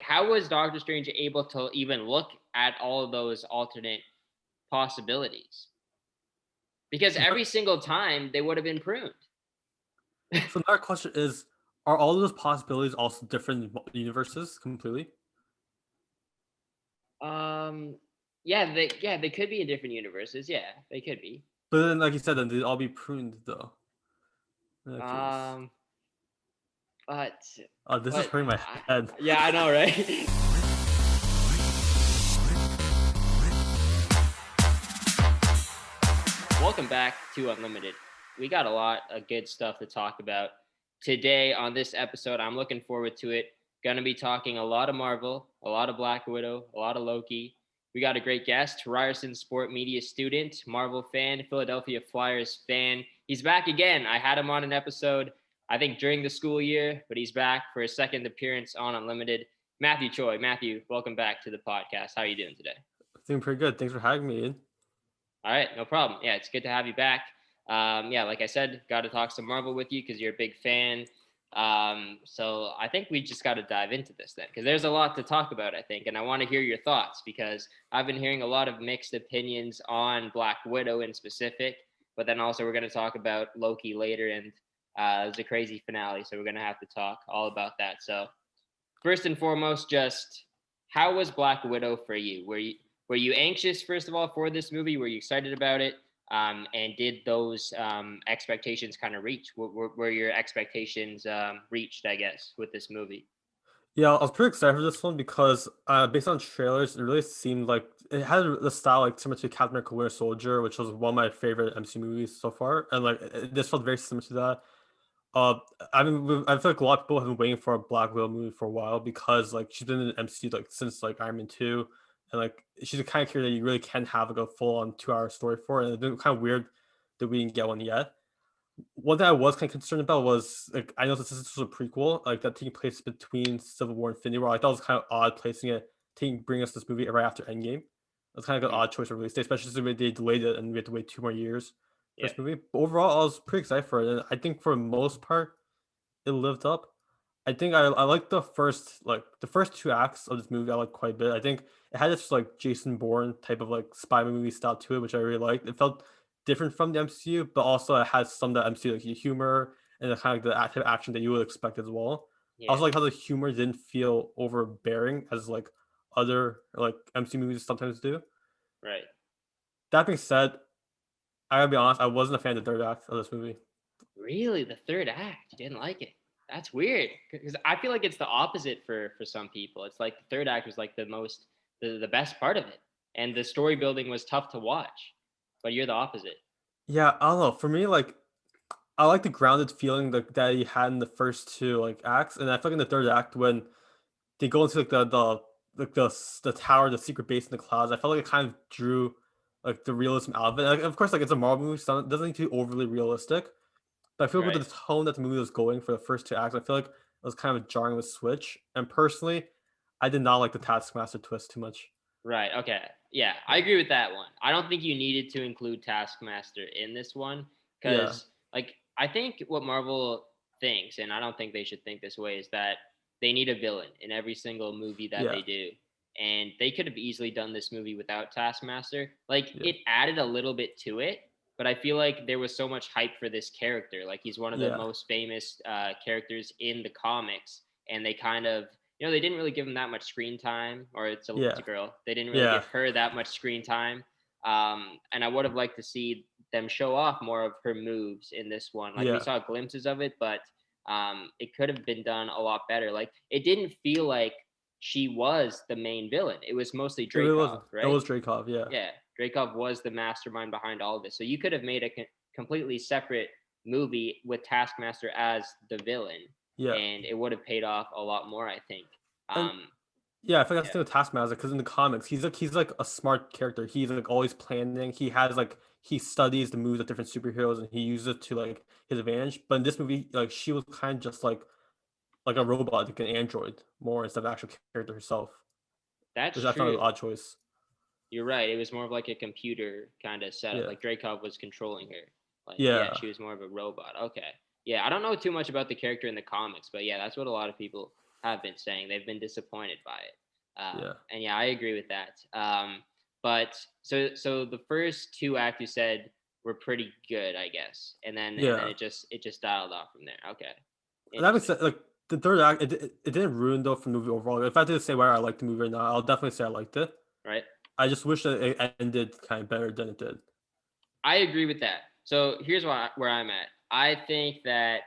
how was Doctor Strange able to even look at all of those alternate possibilities? Because So every single time they would have been pruned. so another question is, are all of those possibilities also different universes completely? Um, yeah, they could be in different universes. Yeah, they could be. But then, like you said, then they'd all be pruned though. In that case. Um, but Oh, this is but hurting my head. yeah, I know, right? Welcome back to Unlimited. We got a lot of good stuff to talk about today on this episode. I'm looking forward to it. Gonna be talking a lot of Marvel, a lot of Black Widow, a lot of Loki. We got a great guest, Ryerson Sport Media student, Marvel fan, Philadelphia Flyers fan. He's back again. I had him on an episode, I think during the school year, but he's back for his second appearance on Unlimited. Matthew Choi. Matthew, welcome back to the podcast. How are you doing today? Doing pretty good. Thanks for having me in. All right, no problem. Yeah, it's good to have you back. Yeah, like I said, got to talk some Marvel with you because you're a big fan. So I think we just got to dive into this then, because there's a lot to talk about, I think, and I want to hear your thoughts because I've been hearing a lot of mixed opinions on Black Widow in specific, but then also we're going to talk about Loki later, and it was a crazy finale, so we're going to have to talk all about that. So first and foremost, just how was Black Widow for you? Were you anxious, first of all, for this movie? Were you excited about it? And did those expectations kind of reach? Were your expectations reached, I guess, with this movie? Yeah, I was pretty excited for this one because based on trailers, it really seemed like it had the style like similar to Captain America: Winter Soldier, which was one of my favorite MC movies so far, and like this felt very similar to that. Uh, I feel like a lot of people have been waiting for a Black Widow movie for a while because like she's been in the MCU like since like Iron Man 2, and like she's the kind of character that you really can have like a full on 2 hour story for, and it's been kind of weird that we didn't get one yet. One thing I was kind of concerned about was like I know this is a prequel, like that taking place between Civil War and Infinity War. I thought it was kind of odd placing it, bringing us this movie right after Endgame. That's kind of an Mm, odd choice for release date, especially since they delayed it and we had to wait 2 more years for yeah. this movie. But overall, I was pretty excited for it, and I think for the most part, it lived up. I think I like the first two acts of this movie. I like quite a bit. I think it had this like Jason Bourne type of like spy movie style to it, which I really liked. It felt different from the MCU, but also it has some of the MCU like humor and the kind of the active action that you would expect as well. I Yeah, also like how the humor didn't feel overbearing as like other like MCU movies sometimes do. right. That being said, I gotta be honest, I wasn't a fan of the third act of this movie. Really, the third act, you didn't like it? That's weird because I feel like it's the opposite for some people. It's like the third act was like the best part of it, and the story building was tough to watch. But you're the opposite. Yeah, I don't know. For me, like I like the grounded feeling that he had in the first two like acts, and I feel like in the third act when they go into like the tower, the secret base in the clouds, I felt like it kind of drew like the realism out of it. Like, of course, like it's a Marvel movie, so it doesn't need to be overly realistic. But I feel like Right. with the tone that the movie was going for the first two acts, I feel like it was kind of a jarring of a switch. And personally, I did not like the Taskmaster twist too much. Right. Okay. Yeah, I agree with that one. I don't think you needed to include Taskmaster in this one Yeah, because, like, I think what Marvel thinks, and I don't think they should think this way, is that they need a villain in every single movie that yeah, they do. And they could have easily done this movie without Taskmaster. Like, yeah, it added a little bit to it, but I feel like there was so much hype for this character. Like, he's one of the yeah, most famous characters in the comics, and they kind of they didn't really give him that much screen time, or it's a yeah, girl. They didn't really yeah, give her that much screen time. And I would have liked to see them show off more of her moves in this one. Like we yeah. saw glimpses of it, but it could have been done a lot better. Like it didn't feel like she was the main villain. It was mostly It really Dreykov, wasn't. It right? was Dreykov. Yeah, Yeah, Dreykov was the mastermind behind all of this. So you could have made a completely separate movie with Taskmaster as the villain, yeah. and it would have paid off a lot more, I think. And Um, yeah, I feel like that's yeah, the thing with Taskmaster because in the comics, he's like a smart character. He's like always planning. He has like he studies the moves of different superheroes and he uses it to like his advantage. But in this movie, like she was kind of just like a robot, like an android, more instead of actual character herself, that's which I found an true. odd choice. You're right. It was more of like a computer kind of setup. Yeah, Like Dreykov was controlling her. Like, yeah, yeah, she was more of a robot. Okay. Yeah, I don't know too much about the character in the comics, but yeah, that's what a lot of people have been saying. They've been disappointed by it. Yeah. And yeah, I agree with that. But so the first two acts you said were pretty good, I guess, and then Yeah. it just dialed off from there. Okay, That makes interesting. sense. Like the third act, it didn't ruin though for the movie overall. If I had to say where I liked the movie or not, I'll definitely say I liked it. Right. I just wish that it ended kind of better than it did. I agree with that. So here's where I'm at. I think that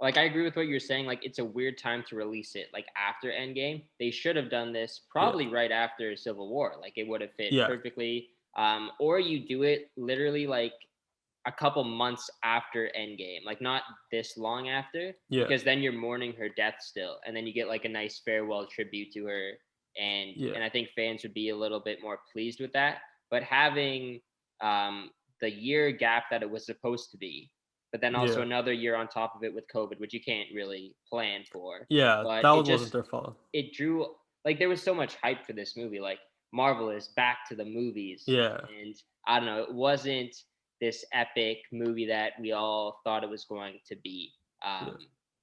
like I agree with what you're saying. Like it's a weird time to release it. Like after Endgame, they should have done this Yeah. probably right after Civil War. Like it would have fit Yeah. perfectly. Or you do it literally like a couple months after Endgame, like not this long after, Yeah. because then you're mourning her death still, and then you get like a nice farewell tribute to her, Yeah. and I think fans would be a little bit more pleased with that. But having the year gap that it was supposed to be, but then also Yeah. another year on top of it with COVID, which you can't really plan for. Yeah. But That it wasn't just their fault. it drew like there was so much hype for this movie. Like Marvel is back to the movies, Yeah. and I don't know, it wasn't this epic movie that we all thought it was going to be. Yeah.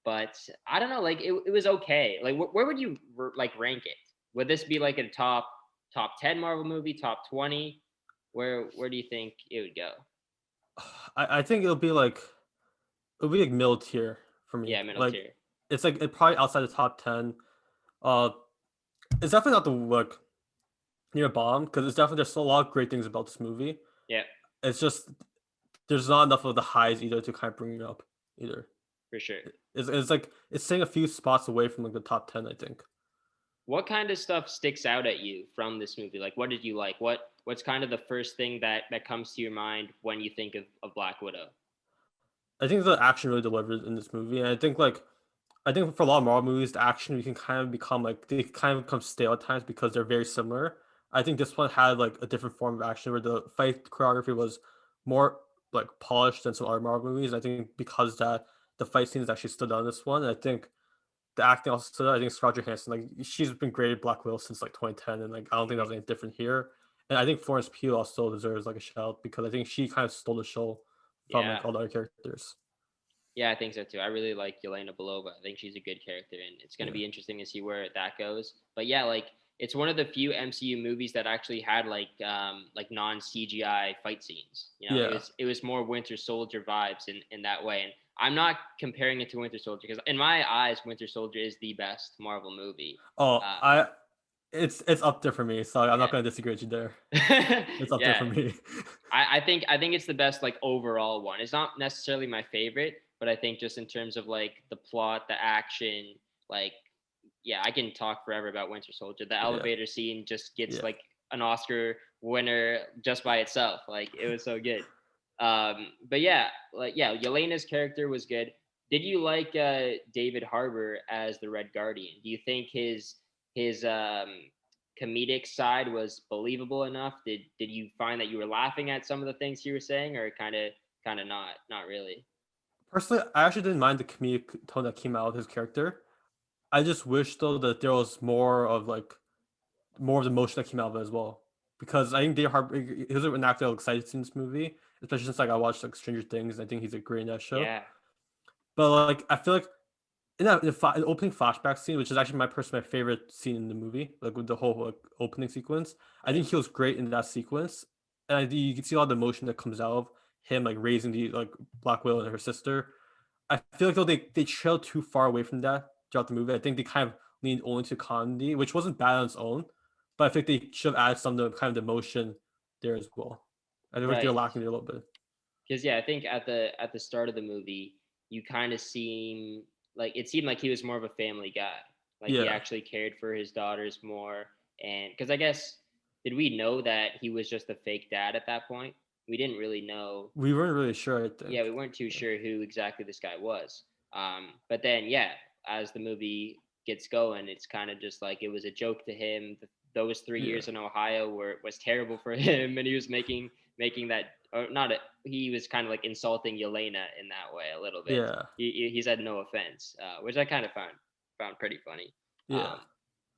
But I don't know, like it was okay. Like where would you like rank it? Would this be like a top 10 Marvel movie, top 20? Where do you think it would go? I think it'll be like middle tier for me. Yeah, middle Like tier. it's like it probably outside the top 10. Uh, it's definitely not the like near bottom because it's definitely there's still a lot of great things about this movie. Yeah, It's just there's not enough of the highs either to kind of bring it up either. for sure. It's like it's staying a few spots away from like the top 10, I think. What kind of stuff sticks out at you from this movie? Like what did you like? What's kind of the first thing that comes to your mind when you think of Black Widow? I think the action really delivered in this movie, and I think for a lot of Marvel movies, the action you can kind of become like they kind of become stale at times because they're very similar. I think this one had like a different form of action where the fight choreography was more like polished than some other Marvel movies. I think because that the fight scenes actually stood out in this one. And I think the acting also stood out. I think Scarlett Johansson, like she's been great at Black Widow since like 2010, and like I don't think that Mhm. was any different here. And I think Florence Pugh also deserves like a shout because I think she kind of stole the show from Yeah. like all the other characters. Yeah, I think so too. I really like Yelena Belova. I think she's a good character, and it's going to Yeah. be interesting to see where that goes. But yeah, like it's one of the few MCU movies that actually had like non CGI fight scenes. You know, Yeah. it was more Winter Soldier vibes in that way. And I'm not comparing it to Winter Soldier because in my eyes, Winter Soldier is the best Marvel movie. Oh, Uh, it's up there for me, so I'm yeah, not gonna disagree with you there. It's up there yeah. for me. I think it's the best like overall one. It's not necessarily my favorite, but I think just in terms of like the plot, the action, like yeah, I can talk forever about Winter Soldier. The Yeah. elevator scene just gets Yeah. like an Oscar winner just by itself. Like it was so good. But yeah, like yeah, Yelena's character was good. Did you like David Harbour as the Red Guardian? Do you think his comedic side was believable enough? Did you find that you were laughing at some of the things he was saying, or kind of not really? Personally, I actually didn't mind the comedic tone that came out of his character. I just wish though that there was more of the emotion that came out of it as well. Because I think David Harbour he was an actor I was excited in this movie, especially since like I watched like Stranger Things and I think he's a great in that show. Yeah, But like I feel like in the opening flashback scene, which is actually my favorite scene in the movie, like with the whole like opening sequence. I right. think he was great in that sequence, and you can see all the emotion that comes out of him like raising the like Black Widow and her sister. I feel like though they trailed too far away from that throughout the movie. I think they kind of leaned only to comedy, which wasn't bad on its own, but I think they should have added some of the kind of emotion there as well. I think like they're Right. lacking there a little bit. Because yeah, I think at the start of the movie, you kind of seem like it seemed like he was more of a family guy. Like he Yeah, actually cared for his daughters more, and because I guess did we know that he was just a fake dad at that point? We didn't really know. we weren't really sure. I Yeah, think. we weren't too Yeah, sure who exactly this guy was. But then yeah, as the movie gets going, it's kind of just like it was a joke to him. Those three yeah, years in Ohio was terrible for him, and he was making that or not. He was kind of like insulting Yelena in that way a little bit. yeah, He said no offense, which I kind of found pretty funny. yeah.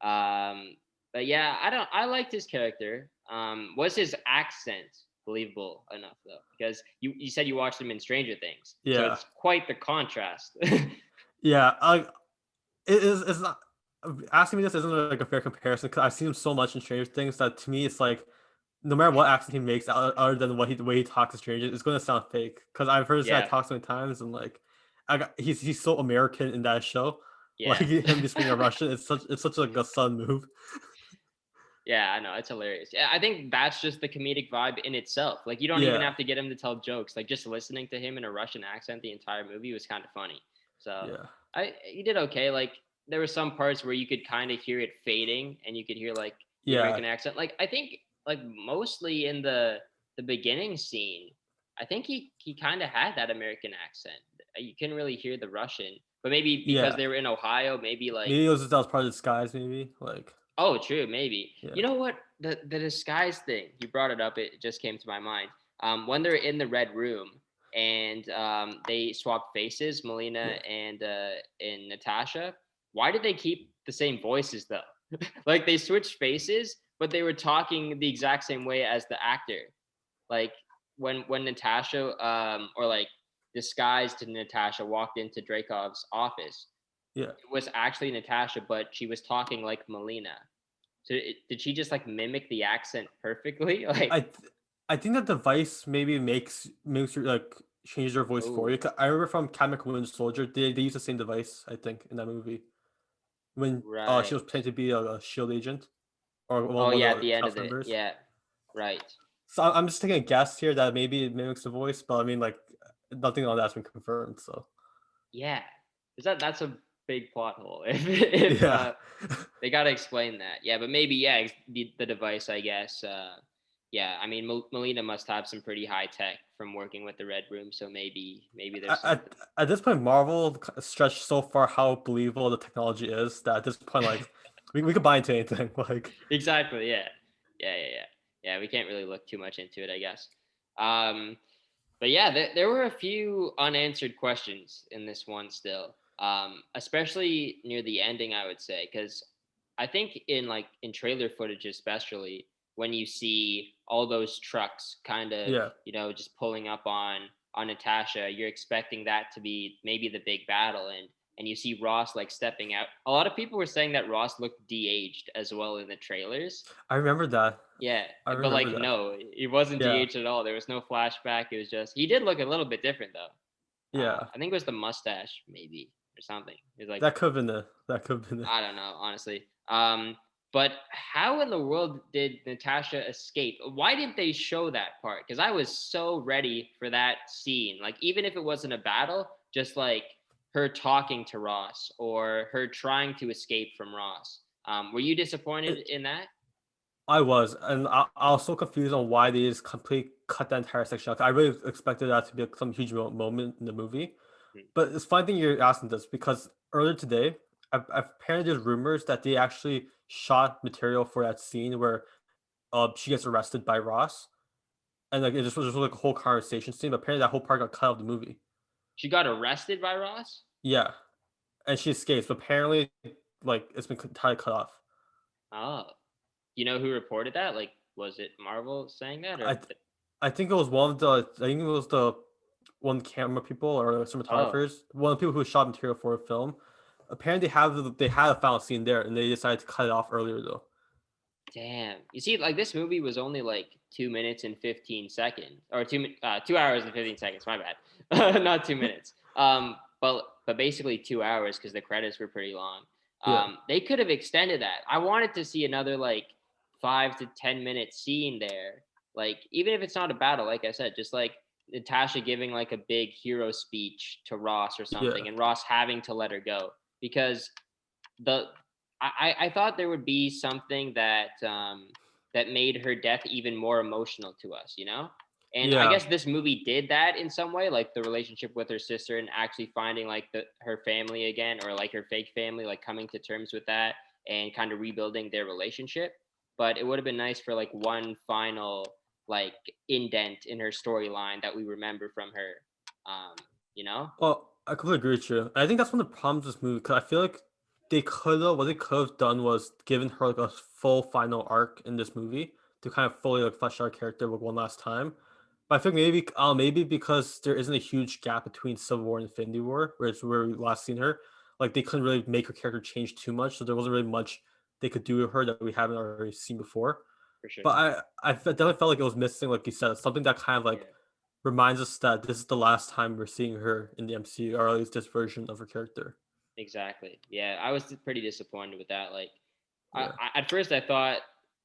Um, but yeah, I liked his character. Was his accent believable enough though? Because you said you watched him in Stranger Things, so Yeah. it's quite the contrast. Yeah, it is. It's not. asking me this isn't like a fair comparison because I've seen him so much in Stranger Things that to me it's like no matter what accent he makes, other than the way he talks to strangers, it's gonna sound fake. Because I've heard this guy Yeah, talk so many times, and like, he's so American in that show. Like yeah. him just being a Russian, it's such like a sudden move. Yeah, I know, it's hilarious. Yeah, I think that's just the comedic vibe in itself. Like, you don't even Yeah, have to get him to tell jokes. Like, just listening to him in a Russian accent the entire movie was kind of funny. So, yeah, he did okay. Like, there were some parts where you could kind of hear it fading, and you could hear like the yeah, American accent. Like, I think like mostly in the beginning scene, I think he kind of had that American accent. You couldn't really hear the Russian, but maybe because yeah. they were in Ohio, maybe like. Maybe it was that was part of the disguise. Maybe like Oh, true, maybe. yeah, You know what? The disguise thing, you brought it up, it just came to my mind. When they're in the red room and they swap faces, Melina yeah. and Natasha, why did they keep the same voices though? Like they switched faces, but they were talking the exact same way as the actor. Like when Natasha or like disguised Natasha walked into Dracov's office, Yeah. it was actually Natasha, but she was talking like Melina. So did she just like mimic the accent perfectly? Like, I th- I think that device maybe makes you like change their voice for oh, you. 'Cause I remember from Captain Winter Soldier, they used the same device. I think in that movie when she right. was pretending to be a shield agent or Oh one yeah, of at the the end cast of it. members. Yeah, right. So I'm just taking a guess here that maybe it mimics the voice, but I mean like nothing on that's been confirmed. So Yeah, is that's a big plot hole. If yeah, they gotta explain that. Yeah, but maybe yeah, the device, I guess. Yeah, I mean, Melina must have some pretty high tech from working with the Red Room, so maybe there's something. at this point, Marvel stretched so far how believable the technology is that at this point, like we could buy into anything. Like Exactly. Yeah. Yeah. Yeah. We can't really look too much into it, I guess. Um, but yeah, there were a few unanswered questions in this one still, especially near the ending, I would say, because I think in trailer footage, especially when you see all those trucks kind of yeah, just pulling up on Natasha, you're expecting that to be maybe the big battle, and you see Ross like stepping out. A lot of people were saying that Ross looked de-aged as well in the trailers. I remember that. Yeah, I but remember like that. no, he wasn't Yeah, de-aged at all. There was no flashback. It was just he did look a little bit different though. yeah. I think it was the mustache maybe or something. It was like That could have been it. That could have been it. I don't know honestly. But how in the world did Natasha escape? Why didn't they show that part? Because I was so ready for that scene. Like even if it wasn't a battle, just like her talking to Ross or her trying to escape from Ross. Were you disappointed It in that? I was, and I was so confused on why they just completely cut that entire section out. I really expected that to be like, some huge moment in the movie. Hmm. But it's funny thing you're asking this because earlier today, apparently there's rumors that they actually shot material for that scene where she gets arrested by Ross, and like it just was like a whole conversation scene. But apparently that whole part got cut out of the movie. She got arrested by Ross? Yeah, and she escapes. But apparently, like it's been entirely cut off. Oh. You know who reported that? Like, was it Marvel saying that or? I th- I think it was one of the I think it was the one camera people or Oh, cinematographers, one of the people who shot material for a film. Apparently, they had a final scene there, and they decided to cut it off earlier though. damn. You see, like this movie was only like 2 minutes and 15 seconds, or 2 hours and 15 seconds. My bad, not 2 minutes. But basically 2 hours because the credits were pretty long. Yeah, They could have extended that. I wanted to see another like 5 to 10 minute scene there. Like even if it's not a battle, like I said, just like Natasha giving like a big hero speech to Ross or yeah, something, and Ross having to let her go because the I thought there would be something that made her death even more emotional to us, you know? And I yeah. guess this movie did that in some way, like the relationship with her sister and actually finding like her family again or like her fake family, like coming to terms with that and kind of rebuilding their relationship. But it would have been nice for like one final like indent in her storyline that we remember from her. Um, you know? Well, I completely agree with you. I think that's one of the problems with this movie because I feel like what they could have done was given her like a full final arc in this movie to kind of fully like flesh out her character like one last time. But I think maybe because there isn't a huge gap between Civil War and Infinity War, where it's where we last seen her, like they couldn't really make her character change too much, so there wasn't really much they could do with her that we haven't already seen before. for sure. But definitely felt like it was missing, like you said, something that kind of like Yeah, reminds us that this is the last time we're seeing her in the MCU, or at least this version of her character. exactly. Yeah, I was pretty disappointed with that. Like, Yeah, at first I thought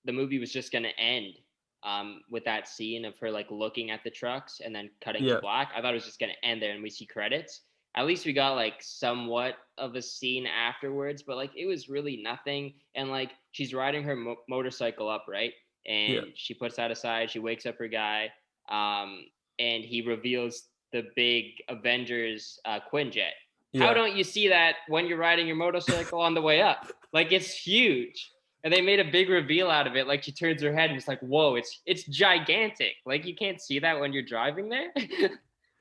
the movie was just gonna end with that scene of her like looking at the trucks and then cutting to yeah, black. I thought it was just gonna end there and we see credits. At least we got like somewhat of a scene afterwards, but like it was really nothing. And like she's riding her motorcycle up, right? yeah, And she puts that aside. She wakes up her guy, um, and he reveals the big Avengers Quinjet. How yeah. don't you see that when you're riding your motorcycle on the way up? Like it's huge. And they made a big reveal out of it. Like she turns her head and it's like, whoa, it's gigantic. Like you can't see that when you're driving there.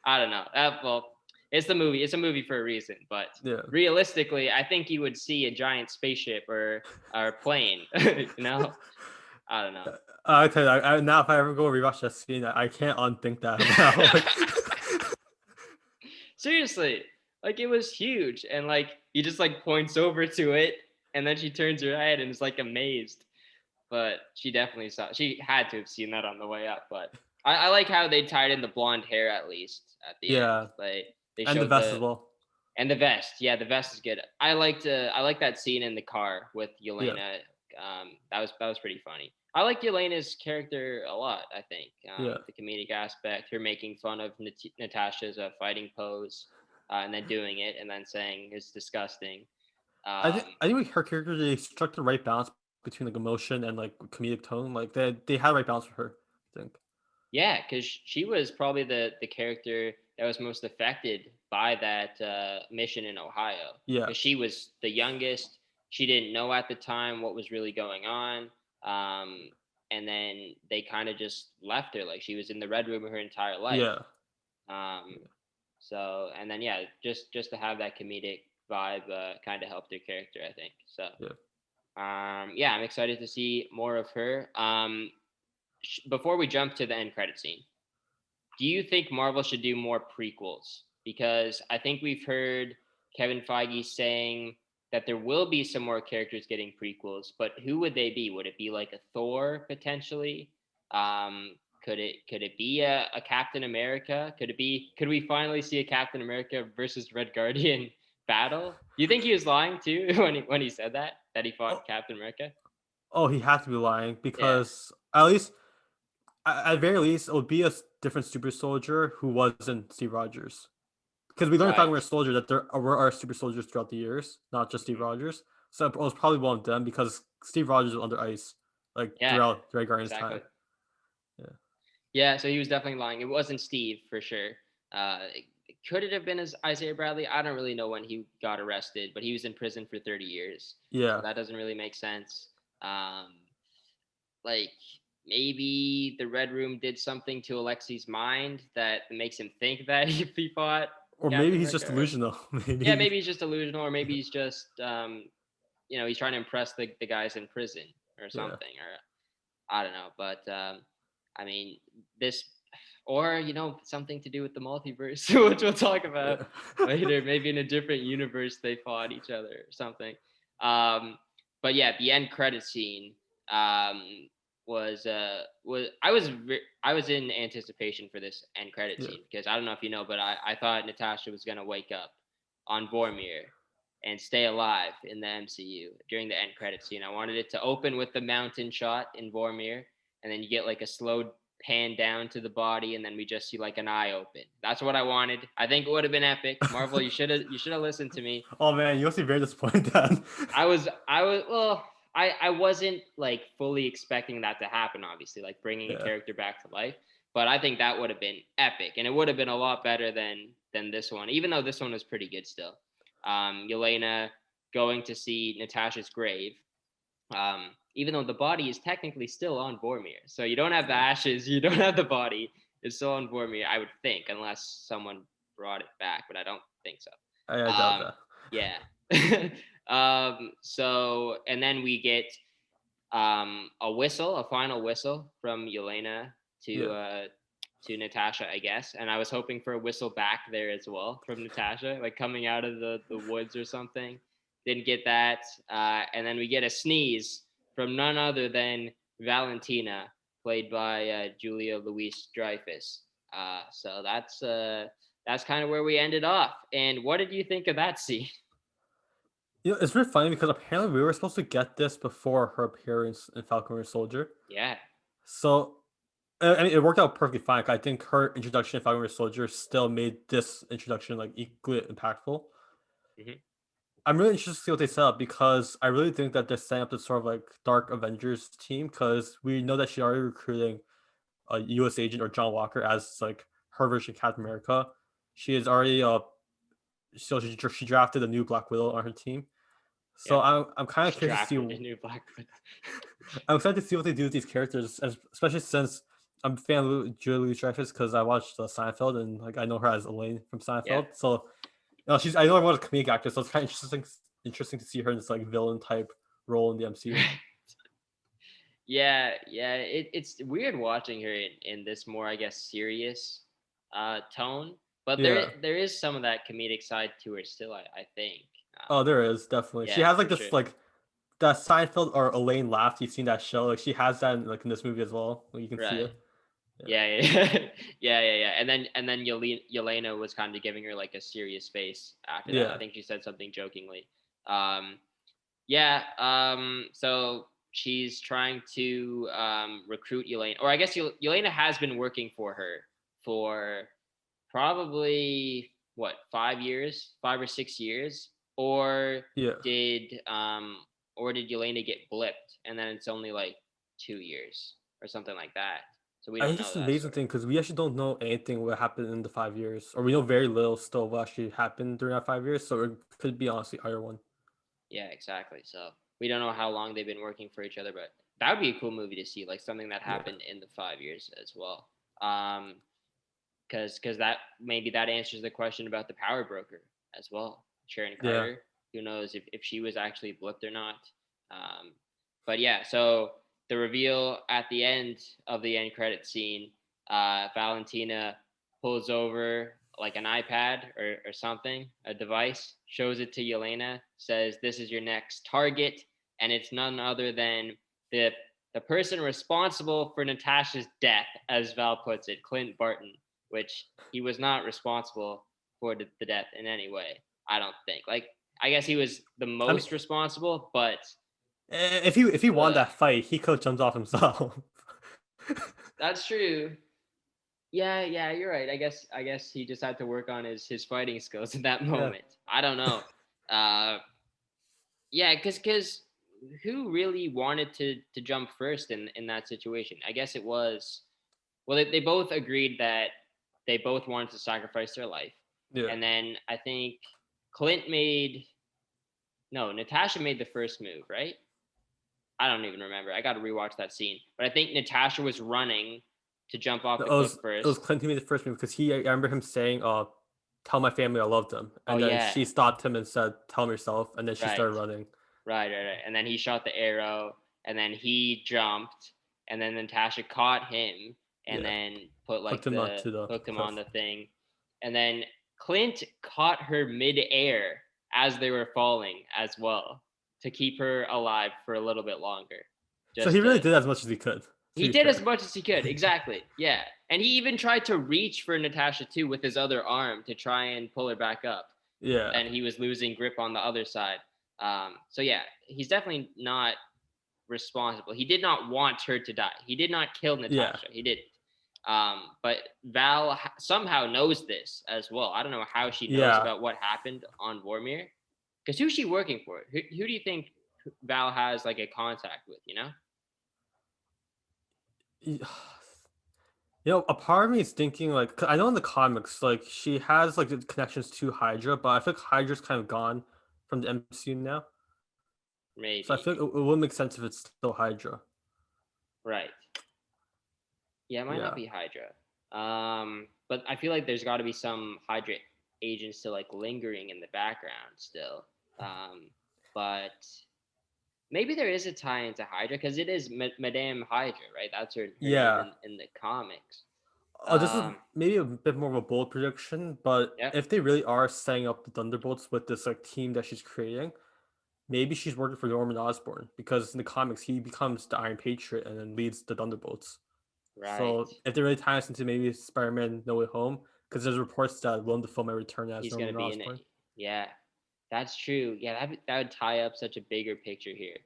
I don't know. Well, it's the movie. It's a movie for a reason. But Yeah. realistically, I think you would see a giant spaceship or plane. You know, I don't know. I tell you, now if I ever go rewatch that scene, I can't unthink that now. Like, Seriously, like it was huge, and like he just like points over to it, and then she turns her head and is like amazed. But she definitely saw. She had to have seen that on the way up. But I like how they tied in the blonde hair at least at the end. yeah, Like they and the showed vest as well. and the vest. Yeah, the vest is good. I like that scene in the car with Yeah, Yelena. That was pretty funny. I like Yelena's character a lot. I think yeah. the comedic aspect, her making fun of Natasha's fighting pose, and then doing it, and then saying it's disgusting. Um, I think with her character, they struck the right balance between like emotion and like comedic tone. Like they had the right balance for her. I think. Yeah, because she was probably the character that was most affected by that mission in Ohio. Yeah, Because she was the youngest, she didn't know at the time what was really going on, um, and then they kind of just left her like she was in the red room her entire life. yeah, Um, so and then yeah, just to have that comedic vibe kind of helped her character, I think. So yeah. yeah, I'm excited to see more of her. Before we jump to the end credit scene, do you think Marvel should do more prequels? Because I think we've heard Kevin Feige saying that there will be some more characters getting prequels, but who would they be? Would it be like a Thor potentially? Could it be a Captain America? Could we finally see a Captain America versus Red Guardian battle? Do you think he was lying too when he said that he Oh, fought Captain America? oh, he had to be lying Yeah, because at least, at very least, it would be a different super soldier who wasn't Steve Rogers. Because we learned right. Falcon Winter Soldier that there are super soldiers throughout the years, not just Steve Mhm. Rogers. So it was probably one of them because Steve Rogers was under ice like Yeah, throughout Ray Guardian's exactly. time. Yeah, Yeah, so he was definitely lying. It wasn't Steve for sure. Could it have been as Isaiah Bradley? I don't really know when he got arrested, but he was in prison for 30 years. So yeah, that doesn't really make sense. Um, like maybe the Red Room did something to Alexi's mind that makes him think that he fought or maybe Captain he's just America. Or, delusional. yeah, Maybe, maybe he's just delusional, or maybe he's just he's trying to impress the guys in prison or yeah, something, or I don't know, but I mean, this, or something to do with the multiverse, which we'll talk about yeah, later. Maybe in a different universe they fought each other or something. Um, but yeah, the end credit scene was I was in anticipation for this end credit yeah. scene because I don't know if you know, but I thought Natasha was gonna wake up on Vormir and stay alive in the MCU during the end credit scene. I wanted it to open with the mountain shot in Vormir, and then you get like a slow pan down to the body, and then we just see like an eye open. That's what I wanted. I think it would have been epic. Marvel, you should have listened to me. Oh man, you must be very disappointed then. I was well. I wasn't like fully expecting that to happen. Obviously, like bringing a Yeah, character back to life, but I think that would have been epic, and it would have been a lot better than this one. Even though this one was pretty good still. Yelena going to see Natasha's grave, even though the body is technically still on Vormir. So you don't have the yeah. ashes, you don't have the body. It's still on Vormir, I would think, unless someone brought it back, but I don't think so. I doubt that. Yeah. So, and then we get a final whistle from Yelena to Yeah, to Natasha, I guess. And I was hoping for a whistle back there as well from Natasha, like coming out of the woods or something. Didn't get that. And then we get a sneeze from none other than Valentina, played by Julia Louis-Dreyfus. So that's kind of where we ended off. And what did you think of that scene? It's really funny because apparently we were supposed to get this before her appearance in Falcon Winter Soldier. Yeah. So, I mean, it worked out perfectly fine. I think her introduction in Falcon Winter Soldier still made this introduction like equally impactful. Mm-hmm. I'm really interested to see what they set up because I really think that they're setting up this sort of like Dark Avengers team because we know that she's already recruiting a U.S. agent or John Walker as like her version of Captain America. She is already so she drafted a new Black Widow on her team. So Yeah. I'm kind of curious to see. New Black Widow. I'm excited to see what they do with these characters, especially since I'm a fan of Julia Louis-Dreyfus because I watched Seinfeld and like I know her as Elaine from Seinfeld. Yeah. So she's I know everyone's a comedic actor, so it's kind of interesting to see her in this like villain type role in the MCU. Yeah, it's weird watching her in this more, I guess, serious tone. But there is some of that comedic side to her still, I think. Oh, there is definitely. She has like this like that Seinfeld or Elaine laugh you've seen that show. Like she has that in this movie as well. Like, you can see it. Yeah. Yeah. And then Yelena was kind of giving her like a serious face after that. I think she said something jokingly. So she's trying to recruit Yelena, or I guess Yelena has been working for her for probably 5 or 6 years, or did Yelena get blipped and then it's only like 2 years or something like that. So we don't know. It's an amazing thing because we actually don't know anything what happened in the 5 years, or we know very little still what actually happened during that 5 years. So it could be honestly either one. Yeah, exactly. So we don't know how long they've been working for each other, but that would be a cool movie to see, like something that happened in the 5 years as well. Because that maybe that answers the question about the power broker as well, Sharon Carter. Yeah. Who knows if she was actually blipped or not. But yeah, so the reveal at the end of the end credit scene, Valentina pulls over like an iPad or something, a device, shows it to Yelena, says, "This is your next target," and it's none other than the person responsible for Natasha's death, as Val puts it, Clint Barton, which he was not responsible for the death in any way. I don't think. Like, I guess he was the most responsible, but if he won that fight, he could have jumped off himself. That's true. Yeah, you're right. I guess he just had to work on his fighting skills in that moment. I don't know. Because who really wanted to jump first in that situation? I guess it was. Well, they both agreed that they both wanted to sacrifice their life. Yeah. And then I think Natasha made the first move, right? I don't even remember. I got to rewatch that scene. But I think Natasha was running to jump off the cliff first. It was Clint who made the first move because I remember him saying, "Tell my family I love them," and then she stopped him and said, "Tell them yourself," and then she started running. Right. And then he shot the arrow, and then he jumped, and then Natasha caught him, and then hooked him on the thing, and then Clint caught her mid-air as they were falling as well to keep her alive for a little bit longer. So he really did as much as he could. He did as much as he could, exactly. Yeah, and he even tried to reach for Natasha too with his other arm to try and pull her back up. Yeah, and he was losing grip on the other side. So yeah, he's definitely not responsible. He did not want her to die. He did not kill Natasha. He didn't. But Val somehow knows this as well. I don't know how she knows about what happened on Vormir. Because who's she working for? Who do you think Val has like a contact with, you know? A part of me is thinking like, 'cause I know in the comics, like she has like the connections to Hydra, but I feel like Hydra's kind of gone from the MCU now. Maybe. So I feel like it would make sense if it's still Hydra. Right. Yeah, it might not be Hydra. But I feel like there's got to be some Hydra agents still like lingering in the background still. But maybe there is a tie into Hydra because it is Madame Hydra, right? That's her name in the comics. Oh, this is Um, maybe a bit more of a bold prediction, but yep. if they really are setting up the Thunderbolts with this like team that she's creating, maybe she's working for Norman Osborn because in the comics he becomes the Iron Patriot and then leads the Thunderbolts. Right. So if they really tie us into maybe Spider-Man No Way Home, because there's reports that Willem Dafoe might return as He's gonna Norman be in it. Osborn. Yeah, that's true. Yeah, that would tie up such a bigger picture here.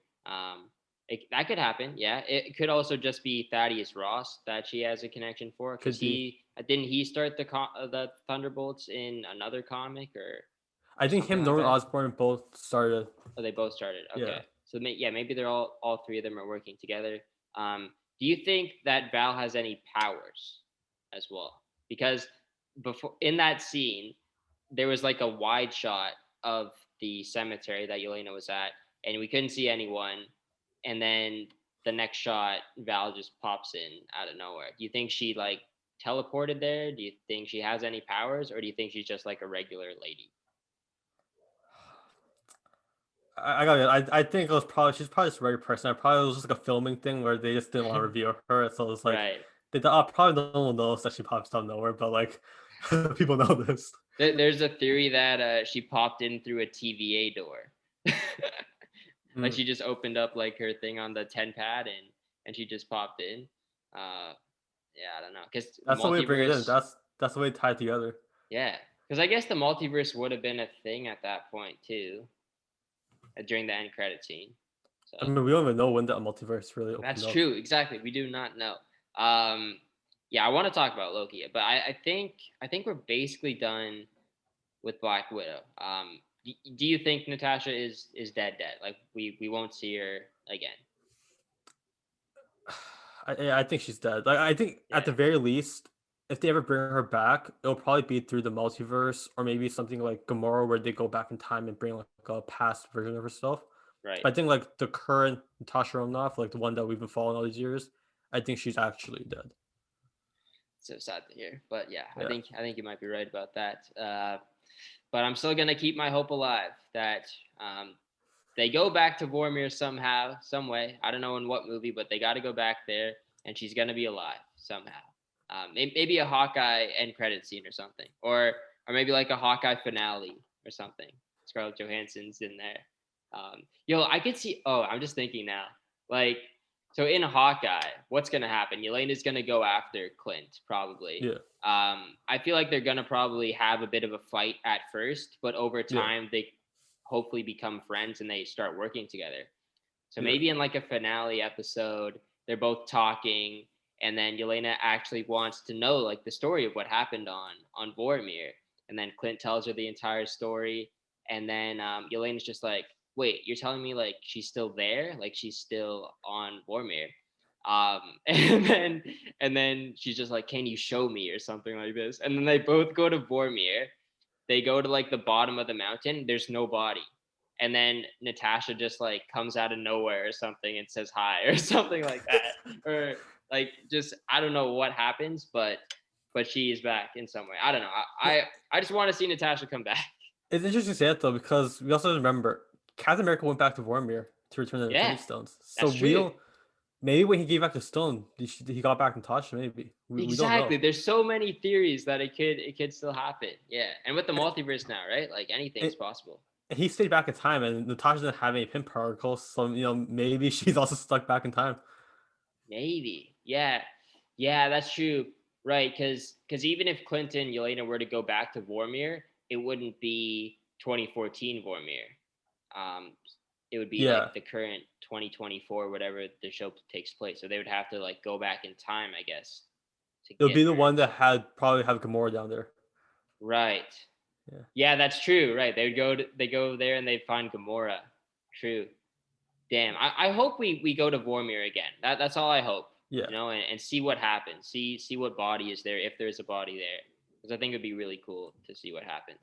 That could happen. Yeah, it could also just be Thaddeus Ross that she has a connection for, because Could be. he didn't he start the Thunderbolts in another comic I or think something him, like Norman that. Osborn both started. Oh, they both started. Yeah. Okay, so yeah, maybe they're all three of them are working together. Do you think that Val has any powers as well? Because before in that scene, there was like a wide shot of the cemetery that Yelena was at, and we couldn't see anyone. And then the next shot, Val just pops in out of nowhere. Do you think she like teleported there? Do you think she has any powers, or do you think she's just like a regular lady? I got it. I think it was probably she's probably just a regular person. I probably was just like a filming thing where they just didn't want to reveal her. So it's like Right. they thought, oh, probably no one knows that she pops out of nowhere, but like people know this. There's a theory that she popped in through a TVA door. Like Mm. she just opened up like her thing on the 10 pad and she just popped in. Uh, yeah, I don't know, because the That's the way to bring it in. multiverse. That's the way to tie it together. Yeah, because I guess the multiverse would have been a thing at that point too, during the end credit scene. So I mean, we don't even know when that multiverse really opened that's up. true. Exactly. We do not know. Um, yeah, I want to talk about Loki, but I think we're basically done with Black Widow. Do you think Natasha is dead? Like we won't see her again? I think she's dead. Like I think at Yeah. the very least, if they ever bring her back, it'll probably be through the multiverse or maybe something like Gamora, where they go back in time and bring like a past version of herself. Right. But I think like the current Natasha Romanoff, like the one that we've been following all these years, I think she's actually dead. So sad to hear, but yeah, I Yeah. think I think you might be right about that. But I'm still gonna keep my hope alive that they go back to Vormir somehow, some way. I don't know in what movie, but they got to go back there, and she's gonna be alive somehow. Maybe a Hawkeye end credit scene or something, or maybe like a Hawkeye finale or something. Scarlett Johansson's in there. Yo, I could see. Oh, I'm just thinking now. Like, so in Hawkeye, what's gonna happen? Yelena's gonna go after Clint probably. Yeah. I feel like they're gonna probably have a bit of a fight at first, but over Yeah. time they hopefully become friends and they start working together. So Yeah. maybe in like a finale episode, they're both talking, and then Yelena actually wants to know like the story of what happened on Vormir, and then Clint tells her the entire story, and then Yelena's just like, "Wait, you're telling me like she's still there? Like she's still on Vormir?" And then she's just like, "Can you show me?" or something like this, and then they both go to Vormir. They go to like the bottom of the mountain. There's no body, and then Natasha just like comes out of nowhere or something and says hi or something like that, or like just I don't know what happens, but she is back in some way. I don't know. Yeah. I just want to see Natasha come back. It's interesting to say that though, because we also remember Captain America went back to Vormir to return the Yeah, Infinity Stones. So that's we true. don't. Maybe when he gave back the stone, he got back Natasha. Maybe we don't know. Exactly. There's so many theories that it could still happen. Yeah, and with the multiverse now, right? Like anything's It, possible. he stayed back in time, and Natasha didn't have any pin particles, so maybe she's also stuck back in time. Maybe. Yeah. Yeah, that's true. Right, because even if Clinton Yelena were to go back to Vormir, it wouldn't be 2014 Vormir. Um, it would be Yeah, like the current 2024, whatever the show takes place. So they would have to like go back in time, I guess, to it'll get be the her. one that had probably have Gamora down there. Right. Yeah, Yeah, that's true. Right. They go there and they find Gamora. True. Damn. I hope we go to Vormir again. That's all I hope. yeah. And see what happens. See what body is there if there's a body there. Because I think it'd be really cool to see what happens.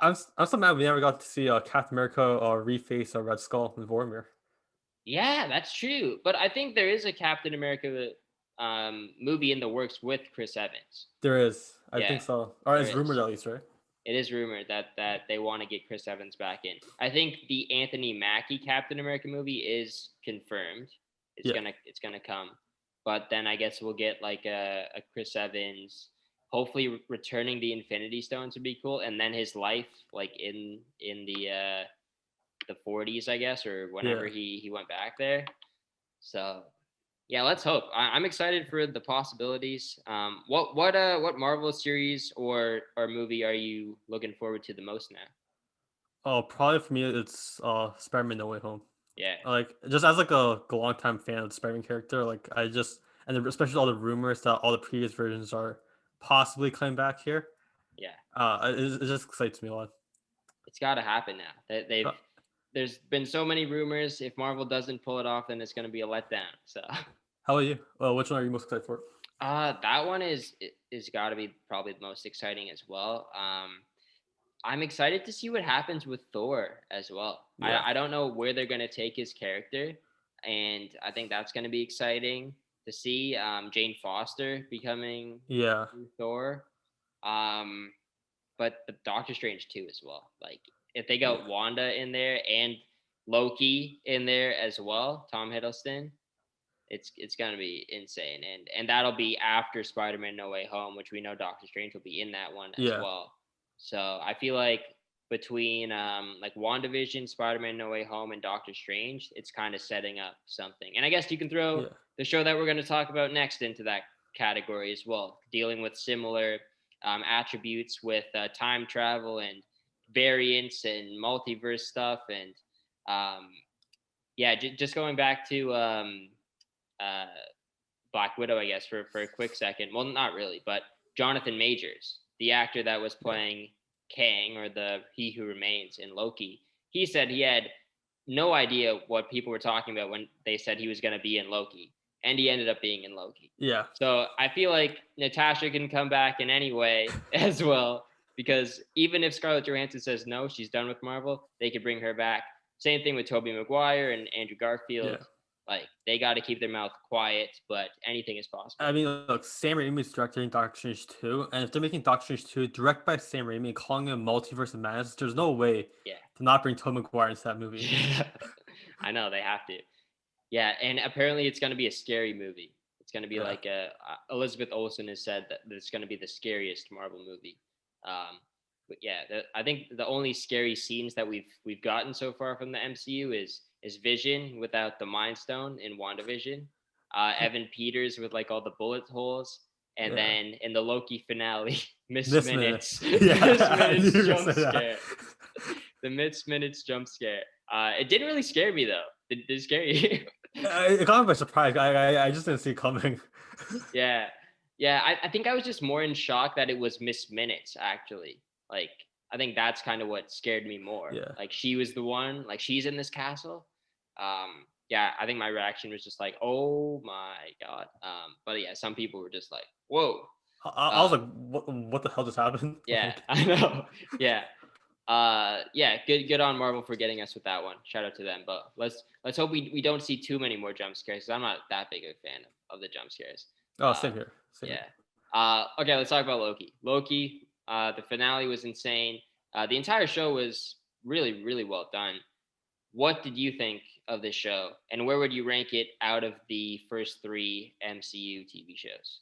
I'm so mad we never got to see Captain America reface a Red Skull in Vormir. Yeah, that's true. But I think there is a Captain America movie in the works with Chris Evans. There is, I Yeah, think so, or there it's rumored is. at least, right? It is rumored that they want to get Chris Evans back in. I think the Anthony Mackie Captain America movie is confirmed. It's Yeah, gonna come. but then I guess we'll get like a Chris Evans, hopefully returning the Infinity Stones would be cool, and then his life like in the 40s, I guess, or whenever Yeah. he went back there. So yeah, let's hope. I'm excited for the possibilities. What Marvel series or movie are you looking forward to the most now? Oh, probably for me, it's Spider-Man: No Way Home. Yeah, Like, just as like a long time fan of the Spider-Man character, like I just, and especially all the rumors that all the previous versions are possibly coming back here. yeah, It just excites me a lot. it's got to happen now. They've Uh, there's been so many rumors. If Marvel doesn't pull it off, then it's going to be a letdown. So, how about you? Which one are you most excited for? that one is got to be probably the most exciting as well. I'm excited to see what happens with Thor as well. Yeah, I don't know where they're going to take his character, and I think that's going to be exciting to see. Jane Foster becoming yeah, Thor, um, but Doctor Strange too as well. Like if they yeah, got Wanda in there and Loki in there as well, Tom Hiddleston, it's gonna be insane, and that'll be after Spider-Man: No Way Home, which we know Doctor Strange will be in that one as yeah, well. So I feel like between like WandaVision, Spider-Man: No Way Home, and Doctor Strange, it's kind of setting up something. And I guess you can throw yeah. the show that we're going to talk about next into that category as well, dealing with similar attributes with time travel and variants and multiverse stuff, and um, yeah, just going back to uh, Black Widow, I guess, for a quick second. Well, not really, but Jonathan Majors, the actor that was Yeah. playing Kang or the He Who Remains in Loki, he said he had no idea what people were talking about when they said he was going to be in Loki, and he ended up being in Loki. Yeah. So I feel like Natasha can come back in any way as well, because even if Scarlett Johansson says no, she's done with Marvel, they could bring her back. Same thing with Tobey Maguire and Andrew Garfield. Yeah. Like they got to keep their mouth quiet, but anything is possible. I mean, look, Sam Raimi's directing Doctor Strange 2, and if they're making Doctor Strange 2 direct by Sam Raimi and calling it Multiverse of Madness, there's no way Yeah. to not bring Tobey Maguire into that movie. I know they have to. Yeah, and apparently it's going to be a scary movie. It's going to be Yeah. like Elizabeth Olsen has said that it's going to be the scariest Marvel movie. But yeah, I think the only scary scenes that we've gotten so far from the MCU is Vision without the Mind Stone in WandaVision, Evan Peters with like all the bullet holes, and Yeah. then in the Loki finale, Miss This Minutes, minute. Yeah. Miss I knew Minutes you were jump gonna say that. scare. The Miss Minutes jump scare. It didn't really scare me though. Did it scare you? It caught me by surprise. I just didn't see it coming. Yeah. Yeah. I think I was just more in shock that it was Miss Minutes, actually. Like, I think that's kind of what scared me more. Yeah. Like, she was the one, like, she's in this castle. Yeah, I think my reaction was just like, oh my God. But yeah, some people were just like, whoa. I was like, what the hell just happened? Yeah, Like, I know. Yeah. Yeah, good on Marvel for getting us with that one. Shout out to them. But let's hope we don't see too many more jump scares, because I'm not that big of a fan of the jump scares. oh, same here. Same Yeah. here. Okay, let's talk about Loki. Loki, the finale was insane. The entire show was really, really well done. What did you think of this show, and where would you rank it out of the first three MCU TV shows?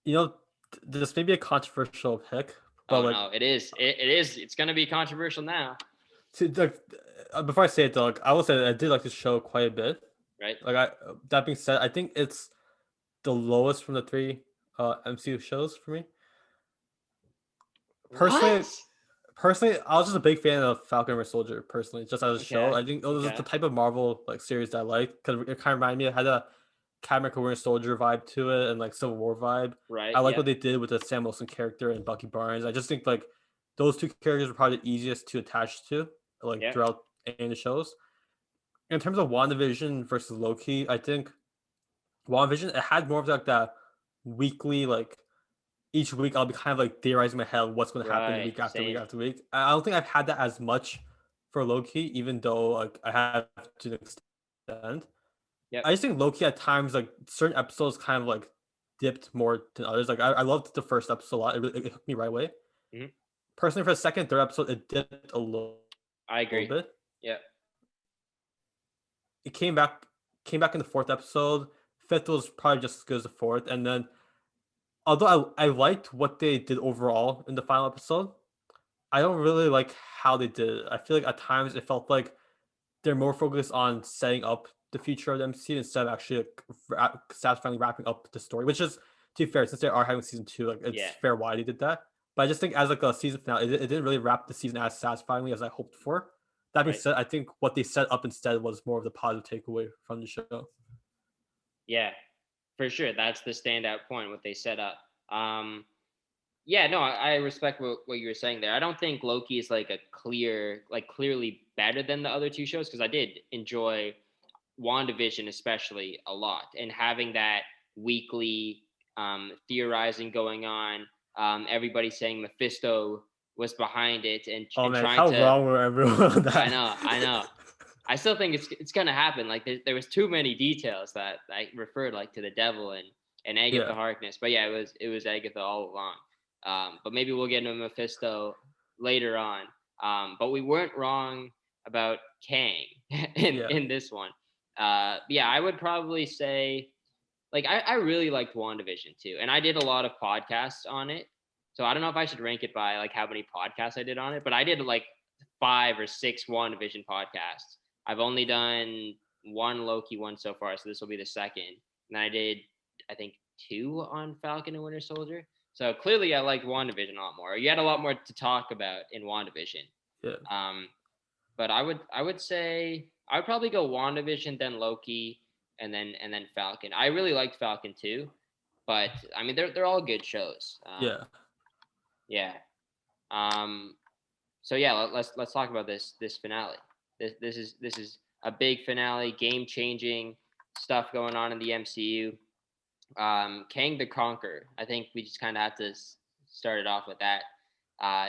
You know, this may be a controversial pick, but Oh like, no, it is. It is. It's gonna be controversial now, like before I say it, though, like, I will say that I did like this show quite a bit. right? Like, that being said, I think it's the lowest from the three MCU shows for me. Personally, What? personally, I was just a big fan of Falcon and Winter Soldier. Personally, just as a show, Okay. I think it was Okay. the type of Marvel like series that I liked because it kind of reminded me. It had a Captain America Winter Soldier vibe to it and like Civil War vibe. Right. I like Yeah. what they did with the Sam Wilson character and Bucky Barnes. I just think like those two characters were probably the easiest to attach to like Yeah. throughout any of the shows. In terms of WandaVision versus Loki, I think WandaVision it had more of like that weekly like each week I'll be kind of like theorizing in my head what's going to happen Right. week after week Same. after week. I don't think I've had that as much for Loki, even though like I have to an extent. Yep. I just think Loki at times like certain episodes kind of like dipped more than others. Like I loved the first episode a lot. It hooked me right away. Mhm. Personally, for the second, third episode, it dipped a I little agree. bit. Yeah. It came back in the fourth episode. fifth was probably just as good as the fourth. And then, although I liked what they did overall in the final episode, I don't really like how they did it. I feel like at times it felt like they're more focused on setting up the future of the MCU instead of actually like, satisfyingly wrapping up the story. Which is, to be fair, since they are having season two, like it's Yeah, fair why they did that. But I just think as like a season finale, it didn't really wrap the season as satisfyingly as I hoped for. That being right. said, I think what they set up instead was more of the positive takeaway from the show. Yeah, for sure. That's the standout point, what they set up. Yeah, no, I respect what you were saying there. I don't think Loki is like clearly better than the other two shows because I did enjoy WandaVision especially a lot, and having that weekly theorizing going on. Everybody saying Mephisto was behind it Oh and man, trying how to. wrong were everyone on I that? know, I know. I still think it's gonna happen. Like there was too many details that I referred like to the devil and Agatha Yeah, Harkness. But yeah, it was Agatha all along. But maybe we'll get into Mephisto later on. But we weren't wrong about Kang yeah. in this one. Yeah, I would probably say like I really liked WandaVision too, and I did a lot of podcasts on it. So I don't know if I should rank it by like how many podcasts I did on it, but I did like 5 or 6 WandaVision podcasts. I've only done one Loki one so far, so this will be the second. And I did, I think, 2 on Falcon and Winter Soldier. So clearly, I liked WandaVision a lot more. You had a lot more to talk about in WandaVision. Yeah. Um, but I would say I would probably go WandaVision, then Loki, and then Falcon. I really liked Falcon too, but I mean they're all good shows. Yeah. Yeah. Um, so yeah, let's talk about this finale. This is a big finale, game changing stuff going on in the MCU. Kang the Conqueror. I think we just kind of have to start it off with that.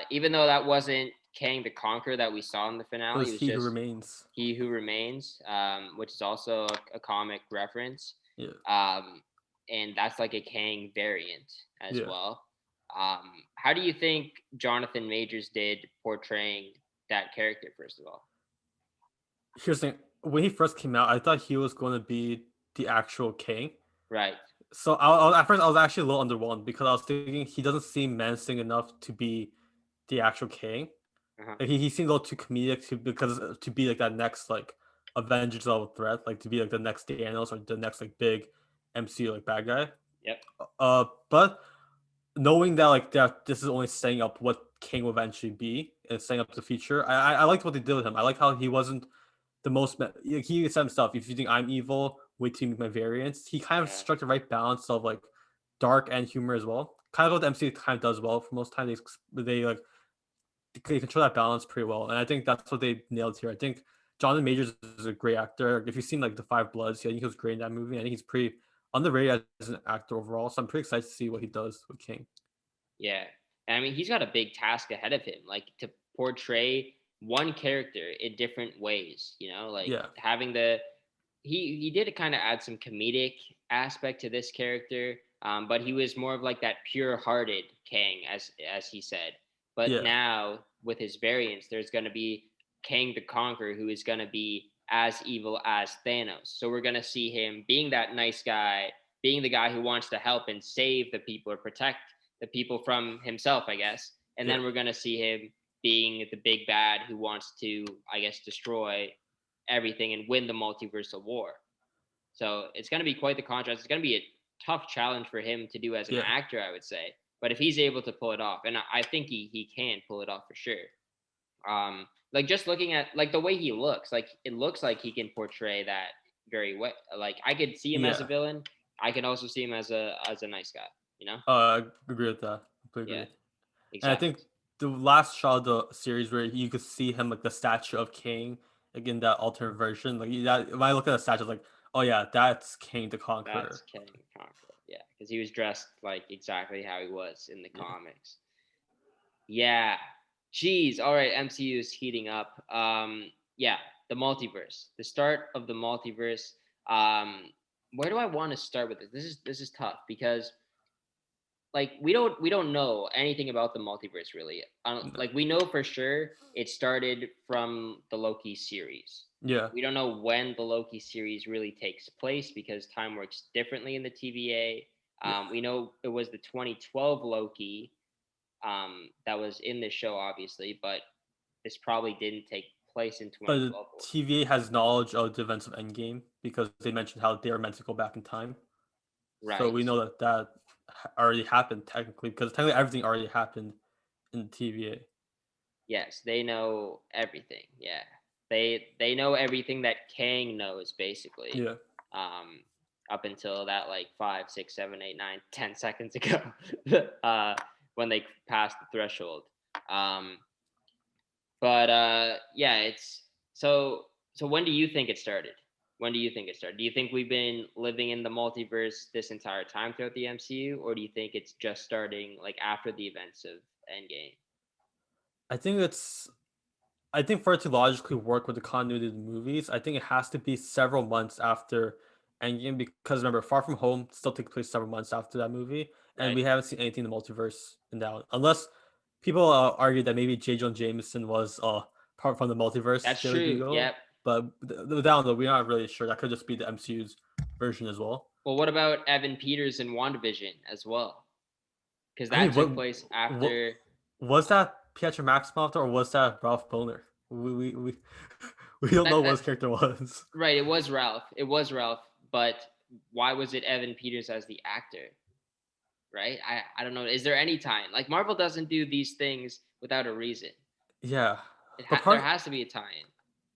Even though that wasn't Kang the Conqueror that we saw in the It finale, it was was He Who just Remains. He Who Remains, which is also a comic reference. Yeah. And that's like a Kang variant as Yeah. well. How do you think Jonathan Majors did portraying that character, first of all? Here's the thing. When he first came out, I thought he was going to be the actual king. Right. So at first I was actually a little underwhelmed because I was thinking he doesn't seem menacing enough to be the actual king. Uh-huh. Like, he seemed a little too comedic to be like that next like Avengers level threat, like to be like the next Thanos or the next like big MCU like bad guy. Yep. But knowing that like that this is only setting up what King will eventually be and setting up the future, I liked what they did with him. I like how he wasn't the most he said himself, if you think I'm evil, wait till you meet my variants. He kind of Yeah. struck the right balance of like dark and humor as well. Kind of what the MCU kind of does well for most time. They like they control that balance pretty well, and I think that's what they nailed here. I think Jonathan Majors is a great actor. If you've seen like The Five Bloods, I think he was great in that movie. I think he's pretty underrated as an actor overall. So I'm pretty excited to see what he does with King. Yeah. And I mean, he's got a big task ahead of him, like to portray one character in different ways, like Yeah, having the he did kind of add some comedic aspect to this character, but he was more of like that pure-hearted Kang, as he said. But yeah, now with his variants, there's going to be Kang the Conqueror, who is going to be as evil as Thanos. So we're going to see him being that nice guy, being the guy who wants to help and save the people or protect the people from himself, I guess. And yeah, then we're going to see him being the big bad who wants to, I guess, destroy everything and win the multiversal war. So it's going to be quite the contrast. It's going to be a tough challenge for him to do as an yeah. actor, I would say. But if he's able to pull it off, and I think he can pull it off for sure. Like just looking at like the way he looks, like it looks like he can portray that very well. Like I could see him as a Yeah. villain. I can also see him as a nice guy. I agree with that. Completely Yeah, agree. And I exactly. think the last shot of the series where you could see him like the statue of King, like in that alternate version, like that. When I look at the statue, I was like, oh yeah, that's King the That's Conqueror. King Conqueror. Yeah, because he was dressed like exactly how he was in the Yeah. comics. Yeah. Jeez. All right. MCU is heating up. Yeah. The multiverse. The start of the multiverse. Um, where do I want to start with this? This is tough because like we don't know anything about the multiverse really. No. Like we know for sure it started from the Loki series. Yeah. We don't know when the Loki series really takes place because time works differently in the TVA. Yeah. We know it was the 2012 Loki that was in the show, obviously, but this probably didn't take place in But the 2012. TVA has knowledge of the events of Endgame because they mentioned how they are meant to go back in time. So we Right. know that already happened technically because technically everything already happened in the TVA. Yes, they know everything. Yeah. They know everything that Kang knows basically. Yeah. Um up until that like 5, 6, 7, 8, 9, 10 seconds ago. When they passed the threshold. Um but yeah, it's so when do you think it started? When do you think it started? Do you think we've been living in the multiverse this entire time throughout the MCU, or do you think it's just starting like after the events of Endgame? I think it's I think for it to logically work with the continuity of the movies, I think it has to be several months after Endgame because remember, Far From Home still takes place several months after that movie, and Right? we haven't seen anything in the multiverse in that one. Unless people argue that maybe J. Jonah Jameson was part from the multiverse, That's Daily true. Bugle, Yep. but down though, we're not really sure. That could just be the MCU's version as well. Well, what about Evan Peters in WandaVision as well? Because I that mean, took place what after. was that Pietro Maximoff or was that Ralph Boner? We don't know what That his character was. right. It was Ralph. It was Ralph. But why was it Evan Peters as the actor? Right. I don't know. Is there any time like Marvel doesn't do these things without a reason? Yeah, but There has to be a tie-in.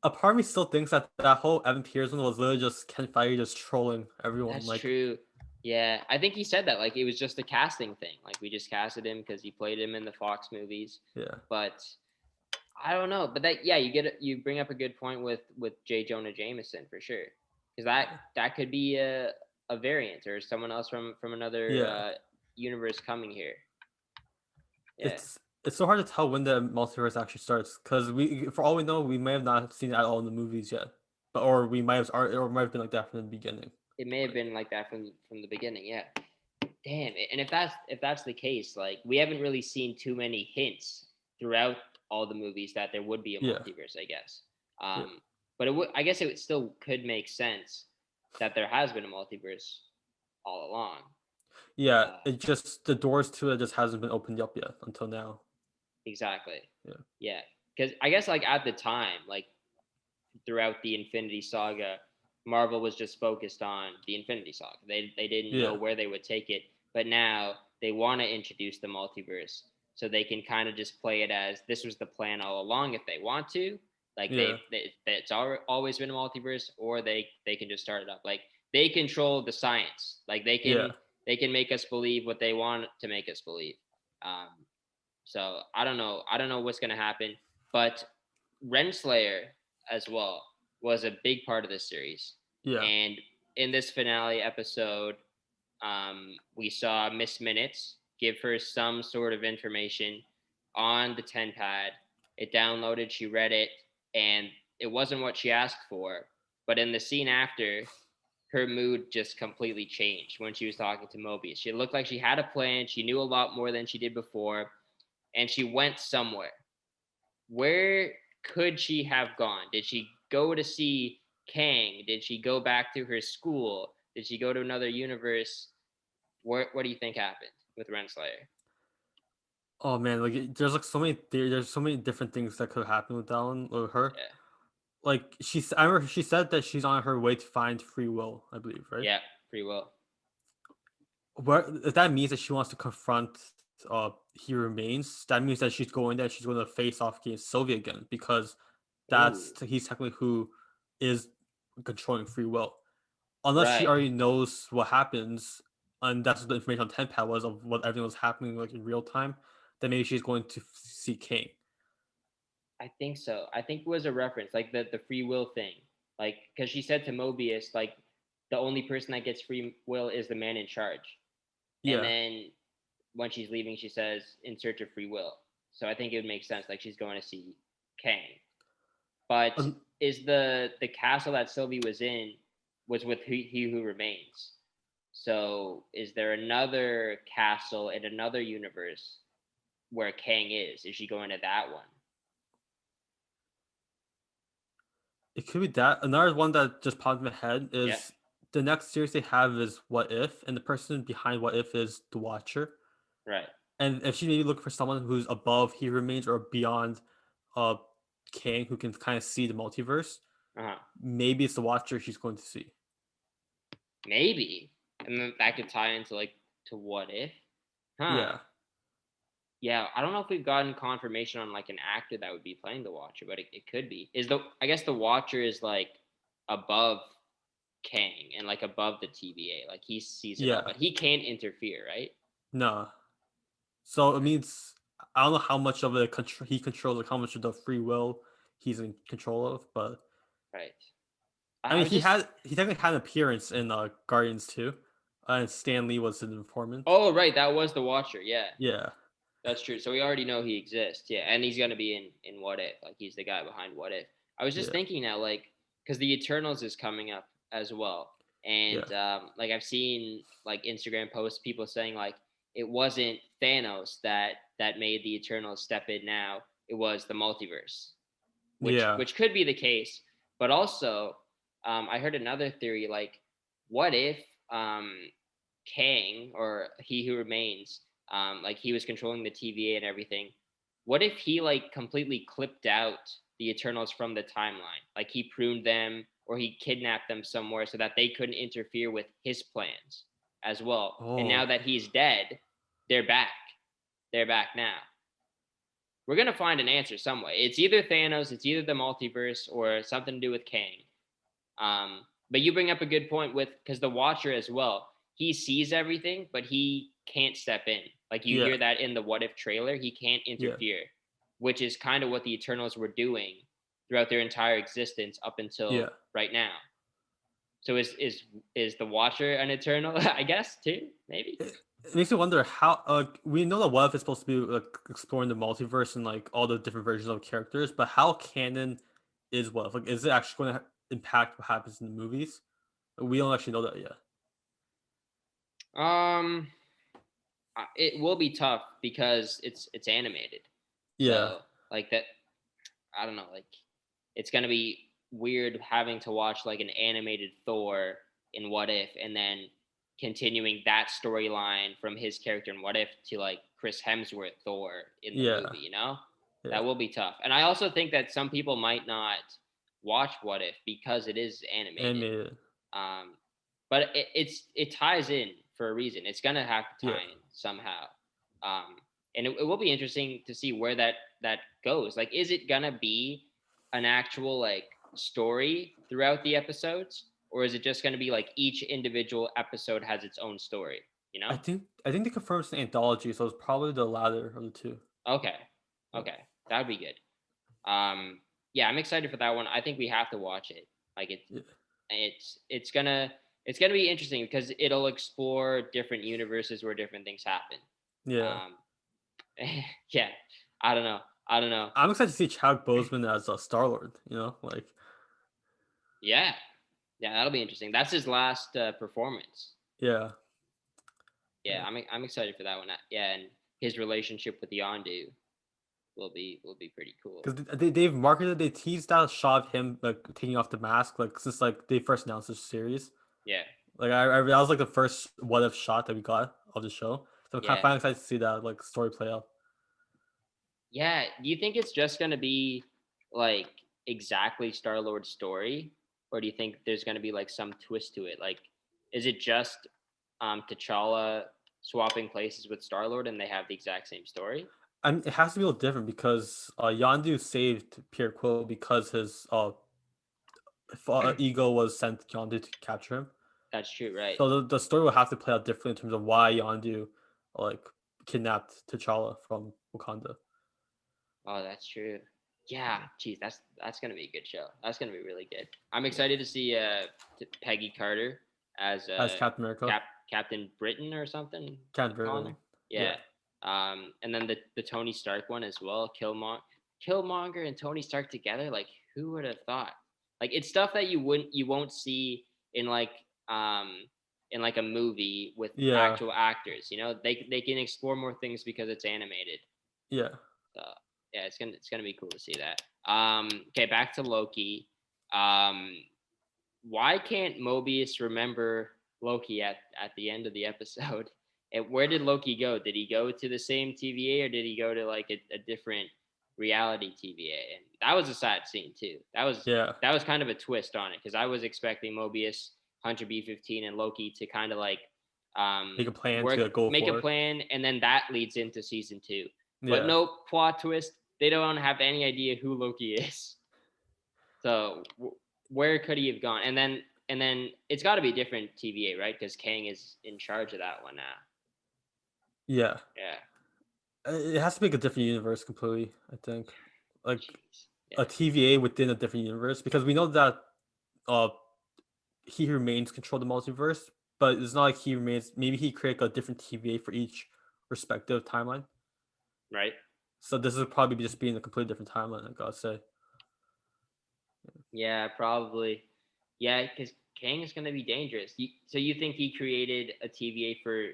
a part of me still thinks that that whole Evan Peters one was literally just Ken Feige just trolling everyone. That's Like, true. Yeah, I think he said that like it was just a casting thing. Like we just casted him because he played him in the Fox movies. yeah, But I don't know. But that yeah, you bring up a good point with J. Jonah Jameson for sure, because yeah, that could be a variant or someone else from another yeah. universe coming here. Yeah, It's so hard to tell when the multiverse actually starts because for all we know, we may have not seen it at all in the movies yet, but or we might have, or might have been like that from the beginning. it may have Like, been like that from the beginning. Yeah. Damn. And if that's the case, like we haven't really seen too many hints throughout all the movies that there would be a yeah, multiverse, I guess. yeah, But it would I guess it still could make sense that there has been a multiverse all along. yeah. Uh, It just the doors to it just hasn't been opened up yet until now. exactly. Yeah, Yeah. Because I guess like at the time, like throughout the Infinity Saga, Marvel was just focused on the Infinity Saga. They didn't know yeah, where they would take it, but now they want to introduce the multiverse, so they can kind of just play it as this was the plan all along if they want to. Like yeah, it's always been a multiverse, or they can just start it up. Like they control the science. Like yeah. they can make us believe what they want to make us believe. Um, so I don't know. I don't know what's gonna happen, but Renslayer as well was a big part of this series. Yeah. And in this finale episode, we saw Miss Minutes give her some sort of information on the 10 pad. It downloaded, she read it, and it wasn't what she asked for. But in the scene after, her mood just completely changed when she was talking to Mobius. She looked like she had a plan. She knew a lot more than she did before, and she went somewhere. Where could she have gone? Did she go to see Kang? Did she go back to her school? Did she go to another universe? What do you think happened with Renslayer? Oh man, like there's like so many there's so many different things that could happen with that one with her. Yeah, Like I remember she said that she's on her way to find free will, I believe, right? yeah, free will. What if that means that she wants to confront he remains, that means that she's going to face off against Sylvia again because Ooh, he's technically who is controlling free will. Unless she right. already knows what happens, and that's what the information on 10 pad was of what everything was happening like in real time, then maybe she's going to see King. I think so. I think it was a reference, like the free will thing, like because she said to Mobius, like the only person that gets free will is the man in charge, and Yeah. then when she's leaving, she says in search of free will. So I think it would make sense, like she's going to see Kang. But Um, is the castle that Sylvie was in was with He Who Remains? So is there another castle in another universe where Kang is? Is she going to that one? It could be that. Another one that just popped in my head Yeah, is the next series they have is What If, and the person behind What If is the Watcher. right. And if she maybe looking for someone who's above He Remains or beyond uh Kang who can kind of see the multiverse, Uh-huh. maybe it's the Watcher she's going to see. Maybe. And then that could tie into like to what if? Huh. Yeah. Yeah, I don't know if we've gotten confirmation on like an actor that would be playing the Watcher, but it could be. Is the I guess the Watcher is like above Kang and like above the TVA. Like he sees it all, Yeah. but he can't interfere, right? No. So it means I don't know how much of it he controls, like how much of the free will he's in control of, but Right. I I mean was just he technically had an appearance in Guardians too, and Stan Lee was an informant. Oh, right, that was the Watcher. Yeah. Yeah. That's true. So we already know he exists. Yeah, and he's gonna be in What If. Like he's the guy behind What If. I was just Yeah. thinking now, like, because the Eternals is coming up as well, Yeah. and like I've seen like Instagram posts, people saying like it wasn't Thanos that made the Eternals step in now. It was the multiverse, Yeah. which could be the case. But also, I heard another theory like, what if um, Kang or He Who Remains, like he was controlling the TVA and everything. What if he like completely clipped out the Eternals from the timeline? Like he pruned them or he kidnapped them somewhere so that they couldn't interfere with his plans as well. And now Oh. that he's dead, they're back. They're back now. We're gonna find an answer some way. It's either Thanos, it's either the multiverse, or something to do with Kang. But you bring up a good point with because the Watcher as well. He sees everything, but he can't step in. Like you Yeah. hear that in the What If trailer, he can't Yeah. interfere, which is kind of what the Eternals were doing throughout their entire existence up Yeah. until right now. So is the Watcher an Eternal? I guess too, maybe. It makes me wonder how we know that What If is supposed to be like exploring the multiverse and like all the different versions of characters, but how canon is What If? Like, is it actually going to impact what happens in the movies? We don't actually know that yet. Um, it will be tough because it's animated. Yeah. So like that, I don't know. Like it's gonna be weird having to watch like an animated Thor in What If, and then continuing that storyline from his character in What If to like Chris Hemsworth Thor in the Yeah. movie. You know, Yeah. that will be tough. And I also think that some people might not watch What If because it is animated. Animated. Um, but it ties in for a reason. It's gonna have to Yeah. tie in somehow. And it will be interesting to see where that goes. Like, is it gonna be an actual like story throughout the episodes, or is it just gonna be like each individual episode has its own story? You know? I think they confirmed it's an anthology, so it's probably the latter of the two. Okay, Yeah. okay, that would be good. Yeah, I'm excited for that one. I think we have to watch it. Like Yeah. it's gonna it's gonna be interesting because it'll explore different universes where different things happen. Yeah. Um, yeah, I don't know. I don't know. I'm excited to see Chadwick Boseman as a Star Lord. Like Yeah, yeah, that'll be interesting. That's his last performance. yeah. Yeah, Yeah. I'm excited for that one. Yeah, and his relationship with Yondu will be pretty cool. Because they've marketed, they teased out a shot of him like taking off the mask, like since like they first announced this series. Yeah, Like I that was like the first what if shot that we got of the show. So I'm kind of yeah, finally excited to see that like story play out. yeah. Do you think it's just gonna be like exactly Star Lord's story, or do you think there's gonna be like some twist to it? Like, is it just T'Challa swapping places with Star Lord and they have the exact same story? I mean, it has to be a little different because Yondu saved Pierre Quill because his ego was sent to Yondu to capture him. That's true, right? So the story will have to play out differently in terms of why Yondu like kidnapped T'Challa from Wakanda. Oh, that's true. Yeah, geez, that's gonna be a good show. That's gonna be really good. I'm excited to see Peggy Carter as As Captain America, Captain Britain or something. Captain Calling her. Britain. Yeah. Yeah, And then the Tony Stark one as well. Killmonger and Tony Stark together. Like, who would have thought? Like, it's stuff that you won't see in um in like a movie with yeah, actual actors. You know, they can explore more things because it's animated. yeah. So yeah, it's gonna be cool to see that. Okay, back to Loki. Um, why can't Mobius remember Loki at the end of the episode? And where did Loki go? Did he go to the same TVA or did he go to like a different reality TVA? And that was a sad scene too. Yeah. That was kind of a twist on it because I was expecting Mobius, Hunter B-15, and Loki to kind of like Make a plan work, to go make a for it. plan, and then that leads into season 2. But Yeah. no plot twist. They don't have any idea who Loki is. So where could he have gone? And then it's got to be a different TVA, right? Because Kang is in charge of that one now. Yeah. Yeah. It has to make a different universe completely, I think. Like Jeez. a Yeah. TVA within a different universe because we know that uh he who remains control the multiverse, but it's not like he remains. Maybe he create a different TVA for each respective timeline. Right. So this is probably just being a completely different timeline. I gotta say. Yeah. Probably. Yeah, because Kang is gonna be dangerous. So you think he created a TVA for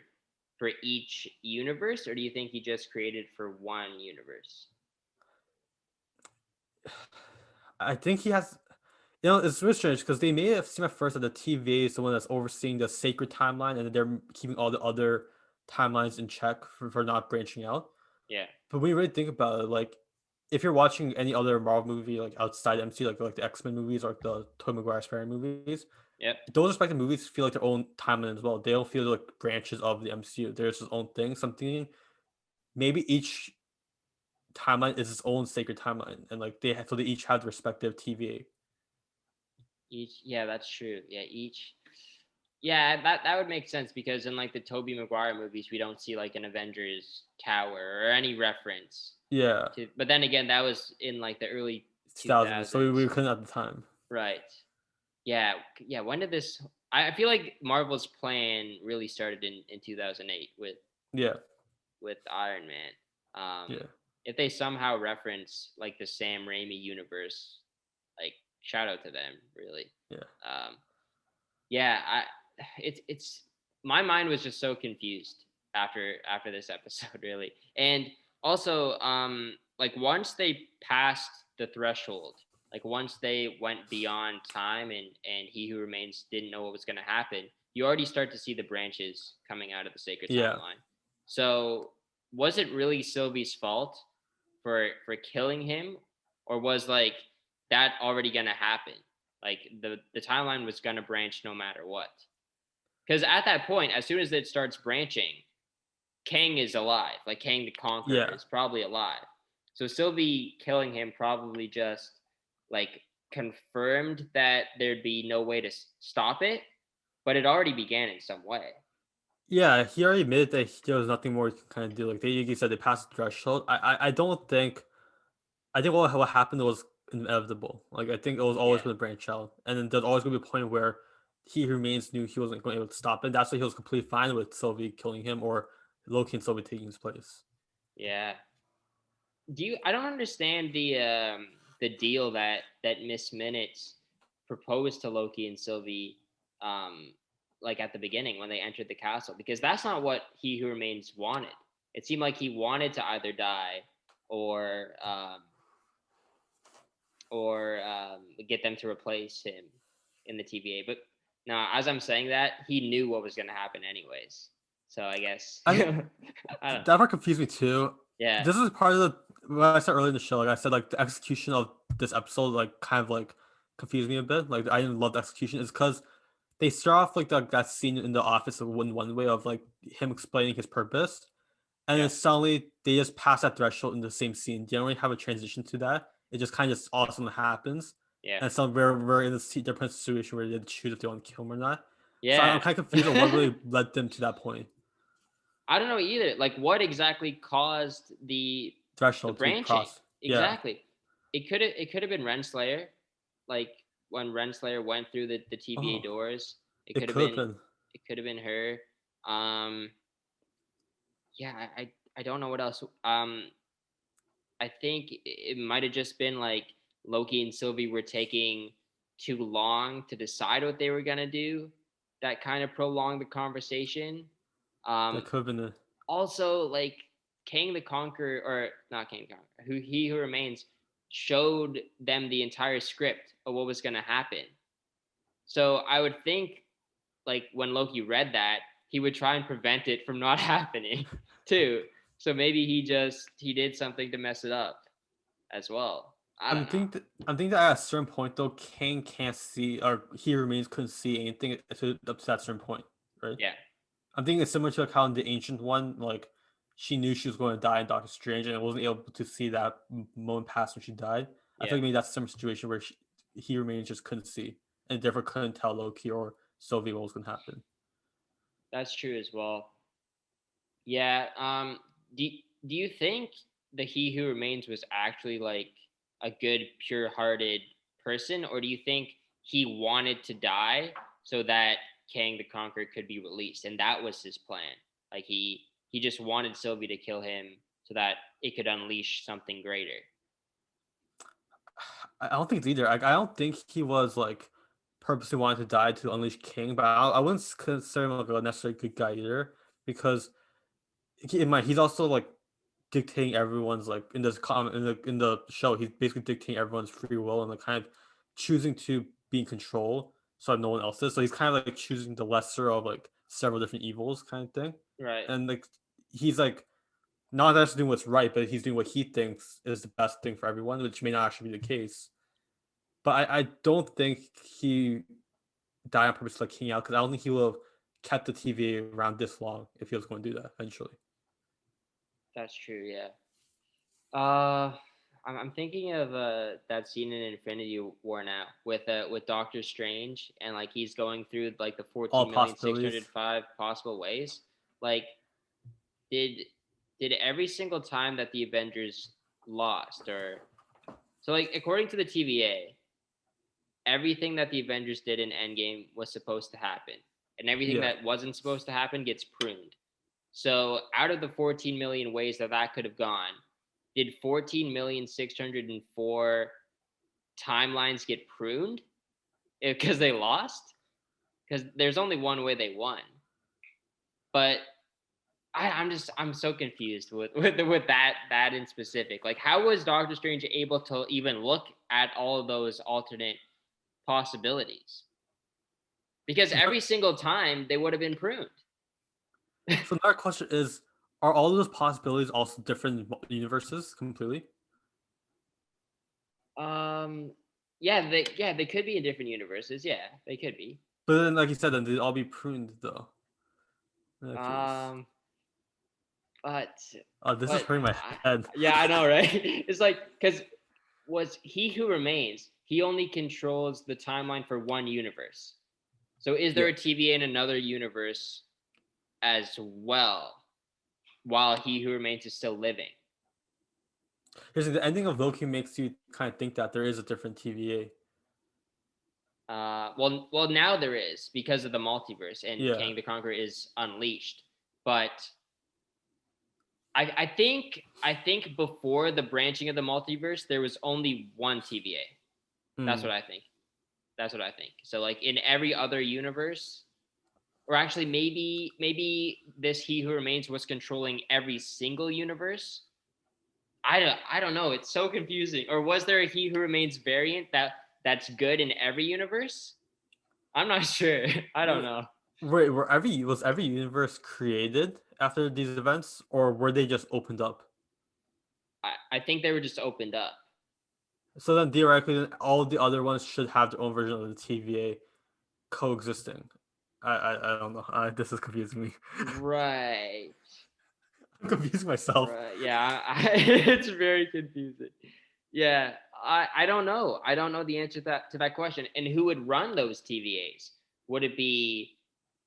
each universe, or do you think he just created for one universe? I think he has. You know, it's really strange because they may have seen at first that the TVA is the one that's overseeing the sacred timeline, and they're keeping all the other timelines in check for not branching out. Yeah. But when you really think about it, like if you're watching any other Marvel movie like outside MCU, like the X-Men movies or the Tobey Maguire Spider-Man movies, Yep. those respective movies feel like their own timeline as well. They don't feel like branches of the MCU. There's its own thing. Something maybe each timeline is its own sacred timeline, and like so they each have the respective TVA. Each. Yeah, that's true. Yeah. Each. Yeah, that would make sense because in like the Tobey Maguire movies, we don't see like an Avengers tower or any reference Yeah, to. But then again, that was in like the early it's two thousands. So we thousands, couldn't at the time. right? Yeah, yeah. When did this? I feel like Marvel's plan really started in 2008 Yeah, with Iron Man. yeah, If they somehow reference like the Sam Raimi universe, like shout out to them, really. yeah. Um, yeah, it's my mind was just so confused after this episode, really. And also, like once they passed the threshold, like once they went beyond time and He Who Remains didn't know what was going to happen, you already start to see the branches coming out of the sacred Yeah. timeline. So was it really Sylvie's fault for killing him, or was like that already going to happen? Like the timeline was going to branch no matter what. Because at that point, as soon as it starts branching, Kang is alive. Like Kang the Conqueror Yeah. is probably alive. So Sylvie killing him probably just like confirmed that there'd be no way to stop it, but it already began in some way. Yeah, he already admitted that there was nothing more he could kind of do. Like they said, they passed the threshold. I don't think. I think what happened was inevitable. Like I think it was always Yeah. going to branch out, and then there's always going to be a point where he who remains knew he wasn't going to be able to stop it. That's why he was completely fine with Sylvie killing him or Loki and Sylvie taking his place. Yeah. I don't understand the deal that Miss Minutes proposed to Loki and Sylvie um like at the beginning when they entered the castle, because that's not what He Who Remains wanted. It seemed like he wanted to either die or get them to replace him in the TVA. But now, as I'm saying that, he knew what was going to happen anyways. So I guess I I don't. that part confused me too. Yeah, This is part of the what I said earlier in the show. Like I said, like the execution of this episode, like kind of like confused me a bit. Like I didn't love the execution. Is because they start off like that scene in the office of one way of like him explaining his purpose, and yeah, then suddenly they just pass that threshold in the same scene. They don't really have a transition to that. It just kind of just awesome happens, yeah, and so we're in this different situation where they choose if they want to kill him or not. So I'm yeah. kind of confused on what really led them to that point. I don't know either. Like, what exactly caused the Threshold to be branching? crossed. Yeah, Exactly. It could have been Renslayer, like when Renslayer went through the TVA oh, doors. It it could have could have been been. it could have been her. Um, yeah, I don't know what else. I think it might have just been like Loki and Sylvie were taking too long to decide what they were gonna do. That kind of prolonged the conversation. That Um, could have been it. Also, like Kang the Conqueror, or not Kang the Conqueror, He Who Remains, showed them the entire script of what was going to happen. So I would think, like, when Loki read that, he would try and prevent it from not happening too. So maybe he did something to mess it up as well. I don't know. I'm thinking that at a certain point though, Kang can't see, or he remains couldn't see anything up to that certain point, right? Yeah. I'm thinking it's similar to like how in the Ancient One, like she knew she was going to die in Doctor Strange, and wasn't able to see that moment pass when she died. I Yeah. think maybe that's a similar situation where he remains just couldn't see, and therefore couldn't tell Loki or Sylvie what was going to happen. That's true as well. Yeah. Do you think the He Who Remains was actually like a good, pure-hearted person, or do you think he wanted to die so that Kang the Conqueror could be released, and that was his plan? Like he just wanted Sylvie to kill him so that it could unleash something greater. I don't think it's either. I don't think he was like purposely wanted to die to unleash King, but I wouldn't consider him like a necessarily good guy either, because he's also like dictating everyone's like in this in the show. He's basically dictating everyone's free will and like kind of choosing to be in control so that no one else is. So he's kind of like choosing the lesser of like several different evils kind of thing. Right. And like he's like not necessarily doing what's right, but he's doing what he thinks is the best thing for everyone, which may not actually be the case. But I don't think he died on purpose to like King out, because I don't think he would have kept the TVA around this long if he was going to do that eventually. That's true. Yeah. Uh, I'm thinking of that scene in Infinity War now with Doctor Strange, and like he's going through like the All 14,605 possibilities. possible ways. Like, did did every single time that the Avengers lost, or so like according to the TVA, everything that the Avengers did in Endgame was supposed to happen, and everything Yeah. that wasn't supposed to happen gets pruned. So out of the 14 million ways that that could have gone, did 14,604 timelines get pruned because they lost? Because there's only one way they won. But I'm so confused with that in specific. Like, how was Doctor Strange able to even look at all of those alternate possibilities? Because every single time they would have been pruned. So another question is: are all of those possibilities also different universes completely? um, yeah, they could be in different universes. Yeah, they could be. But then, like you said, then they'd all be pruned though. In that case, Um, but oh, this is but hurting my head. yeah, I know, right? It's like because was He Who Remains? He only controls the timeline for one universe. So is there Yeah. a TVA in another universe as well, while He Who Remains is still living? Here's the ending of Loki makes you kind of think that there is a different TVA. Well, now there is because of the multiverse, and Yeah. Kang the Conqueror is unleashed. But I think before the branching of the multiverse, there was only one TVA. That's Hmm. what I think. That's what I think. So like in every other universe, or actually maybe this He Who Remains was controlling every single universe. I don't know. It's so confusing. Or was there a He Who Remains variant that's good in every universe? I'm not sure. I don't Wait, know. was every universe created after these events, or were they just opened up? I think they were just opened up. So then theoretically, all the other ones should have their own version of the TVA coexisting. I don't know. This is confusing me. Right. I'm confusing myself. Right. Yeah. It's very confusing. Yeah. I don't know. I don't know the answer to that question. And who would run those TVAs? Would it be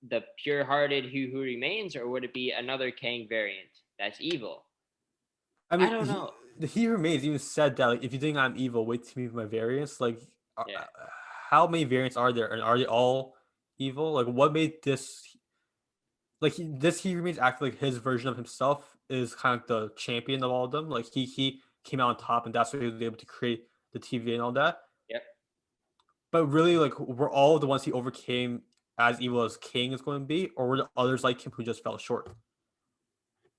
the pure-hearted Who Remains, or would it be another Kang variant that's evil? I I mean, don't know. he remains even said that like if you think I'm evil, wait to meet my variants. Like, Yeah. how many variants are there, and are they all evil? Like, what made this like he remains act like his version of himself is kind of the champion of all of them. Like he came out on top, and that's why he was able to create the TVA and all that. Yep. But really, like, were all the ones he overcame as evil as King is going to be, or were there others like him who just fell short?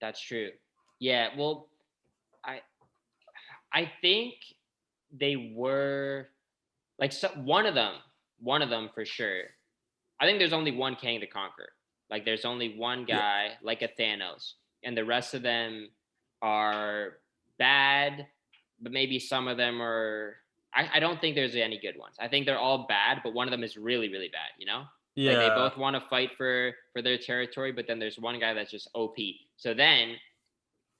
That's true. Yeah. Well, I I think they were like one of them for sure. I think there's only one Kang the Conqueror. Like there's only one Yeah. guy, like a Thanos, and the rest of them are bad, but maybe some of them are. I don't think there's any good ones. I think they're all bad, but one of them is really, really bad. You know, like they Yeah. both want to fight for their territory, but then there's one guy that's just OP. So then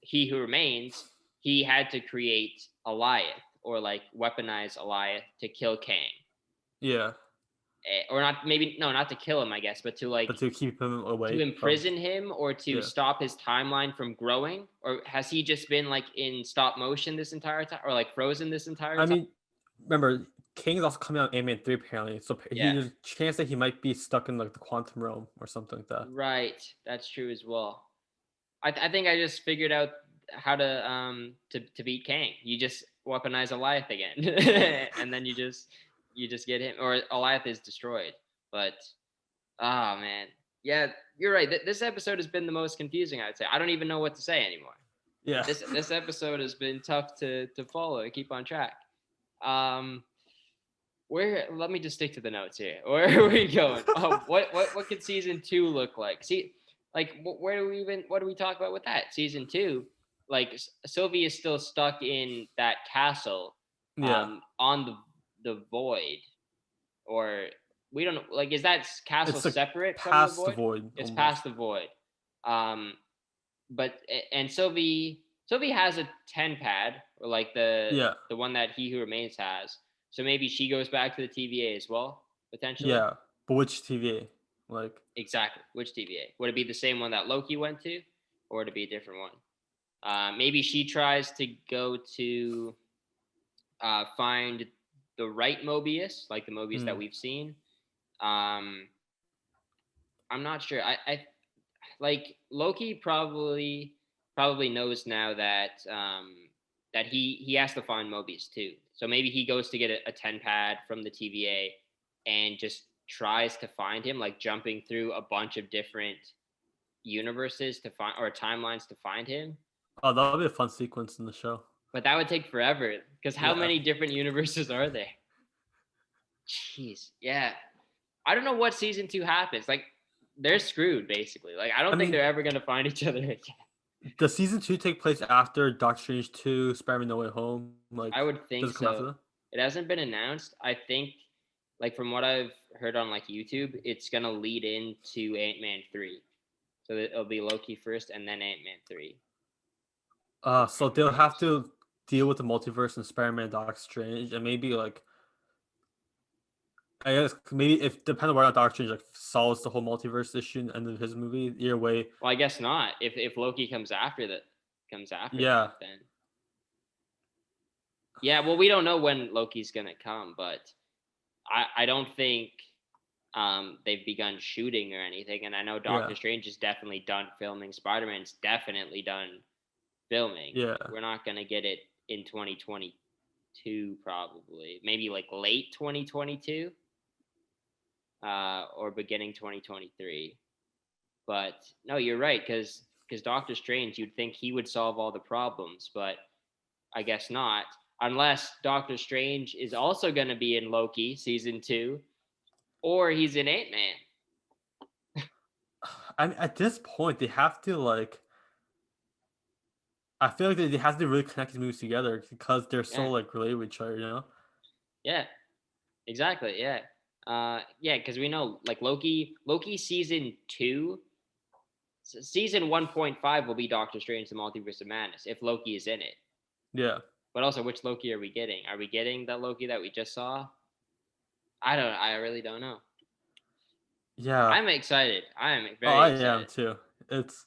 he who remains, he had to create Alioth or like weaponize Alioth to kill Kang. Yeah. Or not, maybe no, not to kill him, I guess, but to like But to keep him to away from. imprison him or to Yeah. stop his timeline from growing? Or has he just been like in stop motion this entire time, or like frozen this entire I time? mean, remember, King is also coming out in Ant-Man 3 apparently, so Yeah, there's a chance that he might be stuck in like the quantum realm or something like that. right. That's true as well. I think I just figured out how to beat Kang. You just weaponize Alioth again, and then you just get him, or Alioth is destroyed. But oh man, yeah, you're right. This episode has been the most confusing. I'd say I don't even know what to say anymore. Yeah. This episode has been tough to follow and keep on track. Um, where let me just stick to the notes here. Where are we going? Oh, what could season 2 look like? See, like where do we even what do we talk about with that season 2? Like Sylvie is still stuck in that castle, Yeah. on the void, or we don't know. Like, is that castle It's like separate from the past the void? void It's past almost. the void. Um, but and Sylvie has a 10 pad, or like Yeah. the one that He Who Remains has. So maybe she goes back to the TVA as well, potentially. Yeah. But which TVA? Like, Exactly. Which TVA? Would it be the same one that Loki went to, or would it be a different one? Maybe she tries to go to find the right Mobius, like the Mobius that hmm. we've seen. Um, I'm not sure. I like Loki probably knows now that that he has to find Mobius too. So maybe he goes to get a 10 pad from the TVA and just tries to find him, like jumping through a bunch of different universes to find, or timelines to find him. Oh, that'll be a fun sequence in the show. But that would take forever because how Yeah. many different universes are there? Jeez, yeah. I don't know what season 2 happens. Like they're screwed basically. Like I I don't think mean, they're ever gonna find each other again. does season 2 take place after Doctor Strange 2, Spider-Man No Way Home? Like, I would does think it come after so. that? It hasn't been announced. I think, like from what I've heard on like YouTube, it's gonna lead into Ant-Man 3. So it'll be Loki first, and then Ant-Man 3. If So I'm they'll not have mistaken. to deal with the multiverse and Spider-Man, Doctor Strange, and maybe like I guess maybe if depending on whether or not Doctor Strange like solves the whole multiverse issue in the end of his movie, either way, Well, I guess not. If Loki comes after yeah, that, then yeah. Well, we don't know when Loki's gonna come, but I don't think they've begun shooting or anything. And I know yeah, Doctor Strange is definitely done filming. Spider-Man's definitely done filming. yeah. We're not gonna get it in 2022, probably. Maybe like late 2022, or beginning 2023. But no, you're right, because Doctor Strange, you'd think he would solve all the problems, but I guess not. Unless Doctor Strange is also going to be in Loki season 2, or he's in Ant Man. I mean, at this point, they have to like. I feel like they have to really connect these movies together because they're so Yeah, like related with each other. You know? yeah, exactly. Yeah, yeah, because we know like Loki season 2, season 1.5 will be Doctor Strange: The Multiverse of Madness if Loki is in it. Yeah, But also, which Loki are we getting? Are we getting the Loki that we just saw? I don't. I really don't know. yeah. I'm excited. I am Oh, very I am excited. too. It's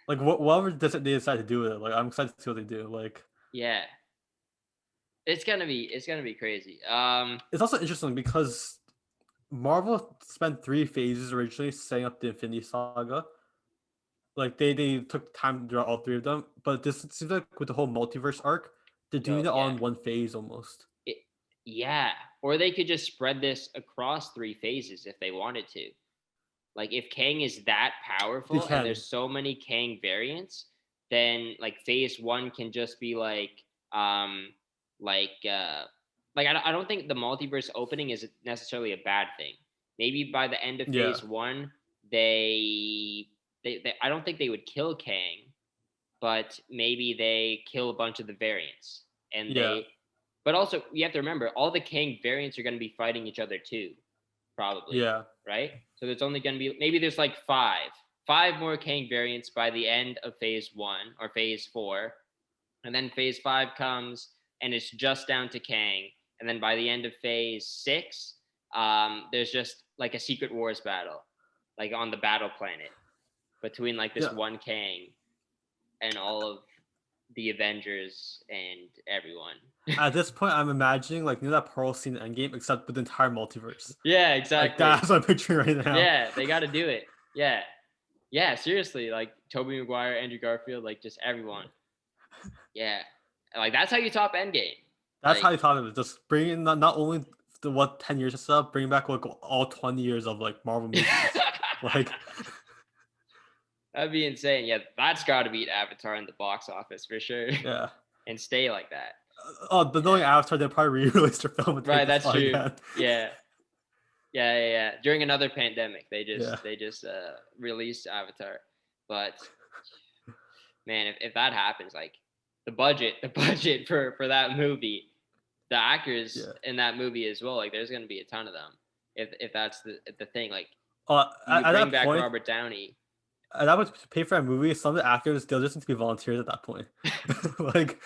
like whatever they decide to do with it. Like, I'm excited to see what they do. Like, Yeah, it's gonna be crazy. it's also interesting because Marvel spent 3 phases originally setting up the Infinity Saga. Like they took time to draw all 3 of them, but this seems like with the whole multiverse arc, they're Yo, doing it all yeah, in one phase almost. it, yeah. Or they could just spread this across 3 phases if they wanted to. Like if Kang is that They powerful and can. there's so many Kang variants, then like phase 1 can just be um like like I don't think the multiverse opening is necessarily a bad thing. Maybe by the end of Yeah. phase one, they I don't think they would kill Kang, but maybe they kill a bunch of the variants, and Yeah. but also you have to remember all the Kang variants are going to be fighting each other too, probably, Yeah. right? So there's only going to be maybe there's like five more Kang variants by the end of phase one or phase four, and then phase five comes and it's just down to Kang, and then by the end of phase six, there's just like a Secret Wars battle, like on the battle planet between like this Yeah. one Kang and all of the Avengers and everyone. At this point, I'm imagining like that Pearl scene in Endgame, except with the entire multiverse. Yeah, Like exactly. that's what I'm picturing right now. Yeah, they got to do it. Yeah, yeah, seriously, like Tobey Maguire, Andrew Garfield, like just everyone. Yeah, like that's how you top Endgame. That's Like, how you thought of it. Just bring in not only the 10 years of stuff, bring back like all 20 years of like Marvel movies. Like that'd be insane. Yeah, that's got to beat Avatar in the box office for sure. yeah. And stay like that. The knowing Avatar, they'll probably re-release their film. And Right, take this that's true. again. Yeah. During another pandemic, they just Yeah. released Avatar. But man, if that happens, like the budget for that movie, the actors in that movie as well, like there's gonna be a ton of them. If that's the thing, like you at bring that back point, Robert Downey. And that would pay for that movie. Some of the actors, they'll just need to be volunteers at that point. Like,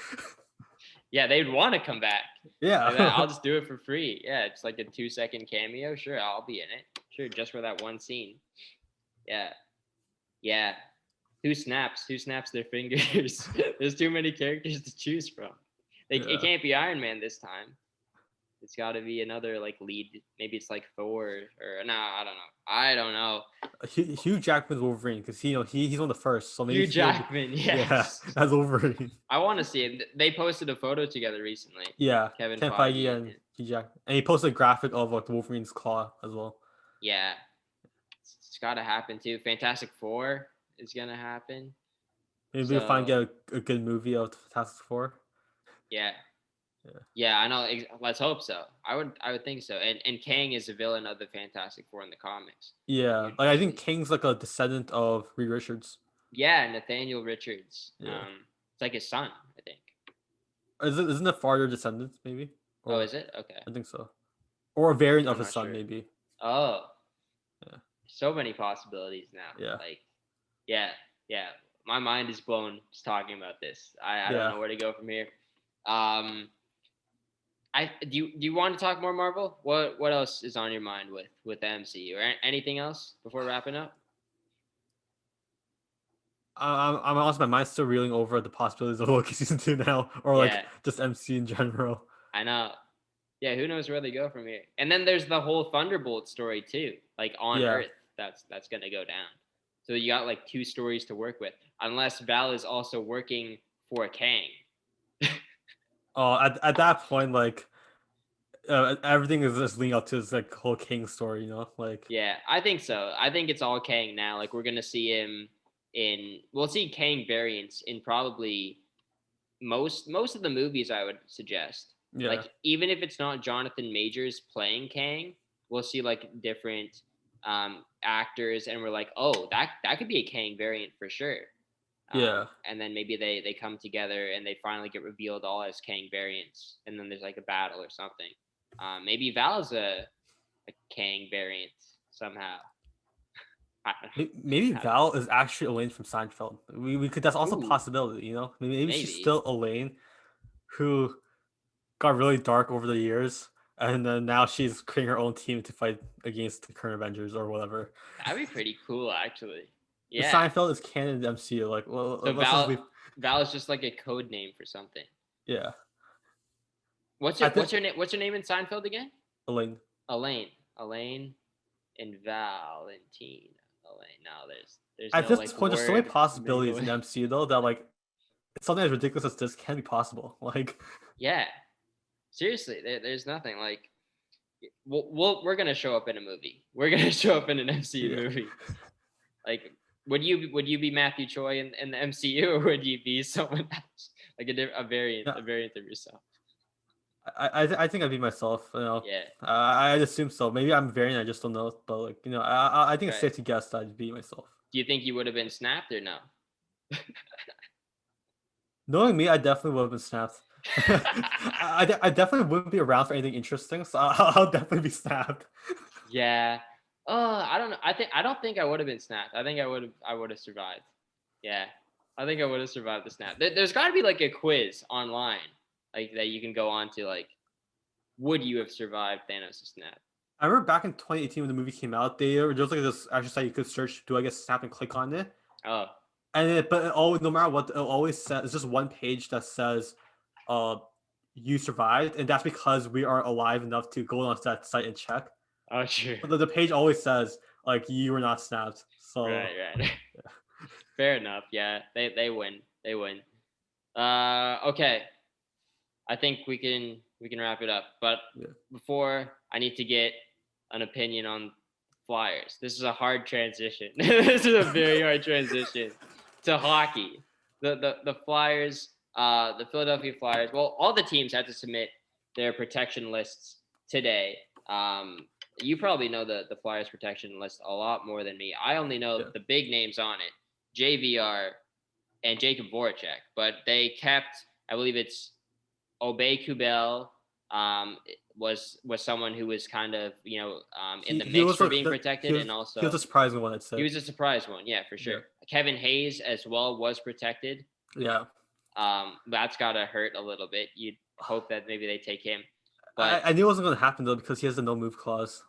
yeah, they'd want to come back. Yeah. Like I'll just do it for free. Yeah, it's like a 2-second cameo. Sure, I'll be in it. Sure, just for that one scene. Yeah. Who snaps their fingers? There's too many characters to choose from. It can't be Iron Man this time. It's got to be another like lead. Maybe it's like Thor or no, I don't know. Hugh Jackman's Wolverine because he's one of the first. So maybe Hugh Jackman, yes. Yeah, as Wolverine. I want to see it. They posted a photo together recently. Yeah, Kevin Feige and Hugh Jackman, and he posted a graphic of like the Wolverine's claw as well. Yeah, it's got to happen too. Fantastic Four is gonna happen. Maybe we'll finally get a good movie of Fantastic Four. Yeah, I know. Let's hope so. I would think so. And Kang is a villain of the Fantastic Four in the comics. Yeah, like I think Kang's like a descendant of Reed Richards. Yeah, Nathaniel Richards. Yeah. It's like his son, I think. Isn't it farther descendants maybe? Or, is it? Okay. I think so. Or a variant of his son maybe. Oh. Yeah. So many possibilities now. Yeah. Like, yeah. My mind is blown just talking about this. I don't know where to go from here. Do you want to talk more Marvel? What else is on your mind with the MCU or anything else before wrapping up? I'm honestly, my mind's still reeling over the possibilities of Loki season 2 now, or like just MCU in general. I know. Yeah, who knows where they go from here? And then there's the whole Thunderbolt story too, like on Earth. That's gonna go down. So you got like 2 stories to work with, unless Val is also working for Kang. At that point, like everything is just leading up to this like whole Kang story, like. Yeah, I think so. I think it's all Kang now. Like we're gonna see him we'll see Kang variants in probably most of the movies, I would suggest. Yeah. Like even if it's not Jonathan Majors playing Kang, we'll see like different actors, and we're like, oh, that could be a Kang variant for sure. And then maybe they come together and they finally get revealed all as Kang variants, and then there's like a battle or something. Maybe Val's a Kang variant somehow. Maybe Val is actually Elaine from Seinfeld. We could. That's also a possibility, Maybe she's still Elaine, who got really dark over the years, and then now she's creating her own team to fight against the current Avengers or whatever. That'd be pretty cool, actually. Yeah. Seinfeld is canon in the MCU. Like, well, so Val is just like a code name for something. Yeah. What's your name? What's your name in Seinfeld again? Elaine. Elaine, and Valentine. Elaine. No, there's at no, this point, there's so many possibilities in the MCU though that like something as ridiculous as this can be possible. Like, yeah, seriously, there's nothing like. We're gonna show up in a movie. We're gonna show up in an MCU movie. Like, would you be Matthew Choi in the MCU, or would you be someone else, like a variant of yourself? I think I'd be myself. You know, Yeah. I'd assume so. Maybe I'm variant. I just don't know. But like you know, I think it's Right. safe to guess that I'd be myself. Do you think you would have been snapped or no? Knowing me, I definitely would have been snapped. I definitely wouldn't be around for anything interesting, so I'll definitely be snapped. Yeah. I don't know. I don't think I would have been snapped. I think I would have survived. Yeah. I think I would have survived the snap. There's got to be like a quiz online, like that you can go on to, like, would you have survived Thanos' snap? I remember back in 2018 when the movie came out, there was like this actual site you could search, do I get snap and click on it. Oh, But it always, no matter what, it always says it's just one page that says, uh, you survived, and that's because we are alive enough to go on that site and check. oh, sure. But the page always says like you were not snapped. So Right, right. Fair enough. Yeah, they win. They win. Okay. I think we can wrap it up. But yeah. before, I need to get an opinion on Flyers. This is a hard transition. This is a very hard transition to hockey. The Flyers, the Philadelphia Flyers. Well, all the teams had to submit their protection lists today. You probably know the Flyers protection list a lot more than me. I only know the big names on it: JVR and Jacob Voracek. But they kept, I believe it's Obey Kubel, was someone who was kind of, in the mix for being protected, and also he was a surprising one, I'd say. he was a surprise one, yeah, for sure. Kevin Hayes as well was protected. Yeah. That's gotta hurt a little bit. You'd hope that maybe they take him, but I knew it wasn't going to happen though because he has the no move clause.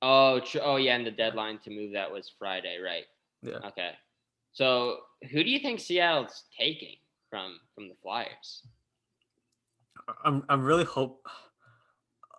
oh yeah, and the deadline to move that was Friday, right? Yeah. Okay, so who do you think Seattle's taking from the Flyers? I'm really hope.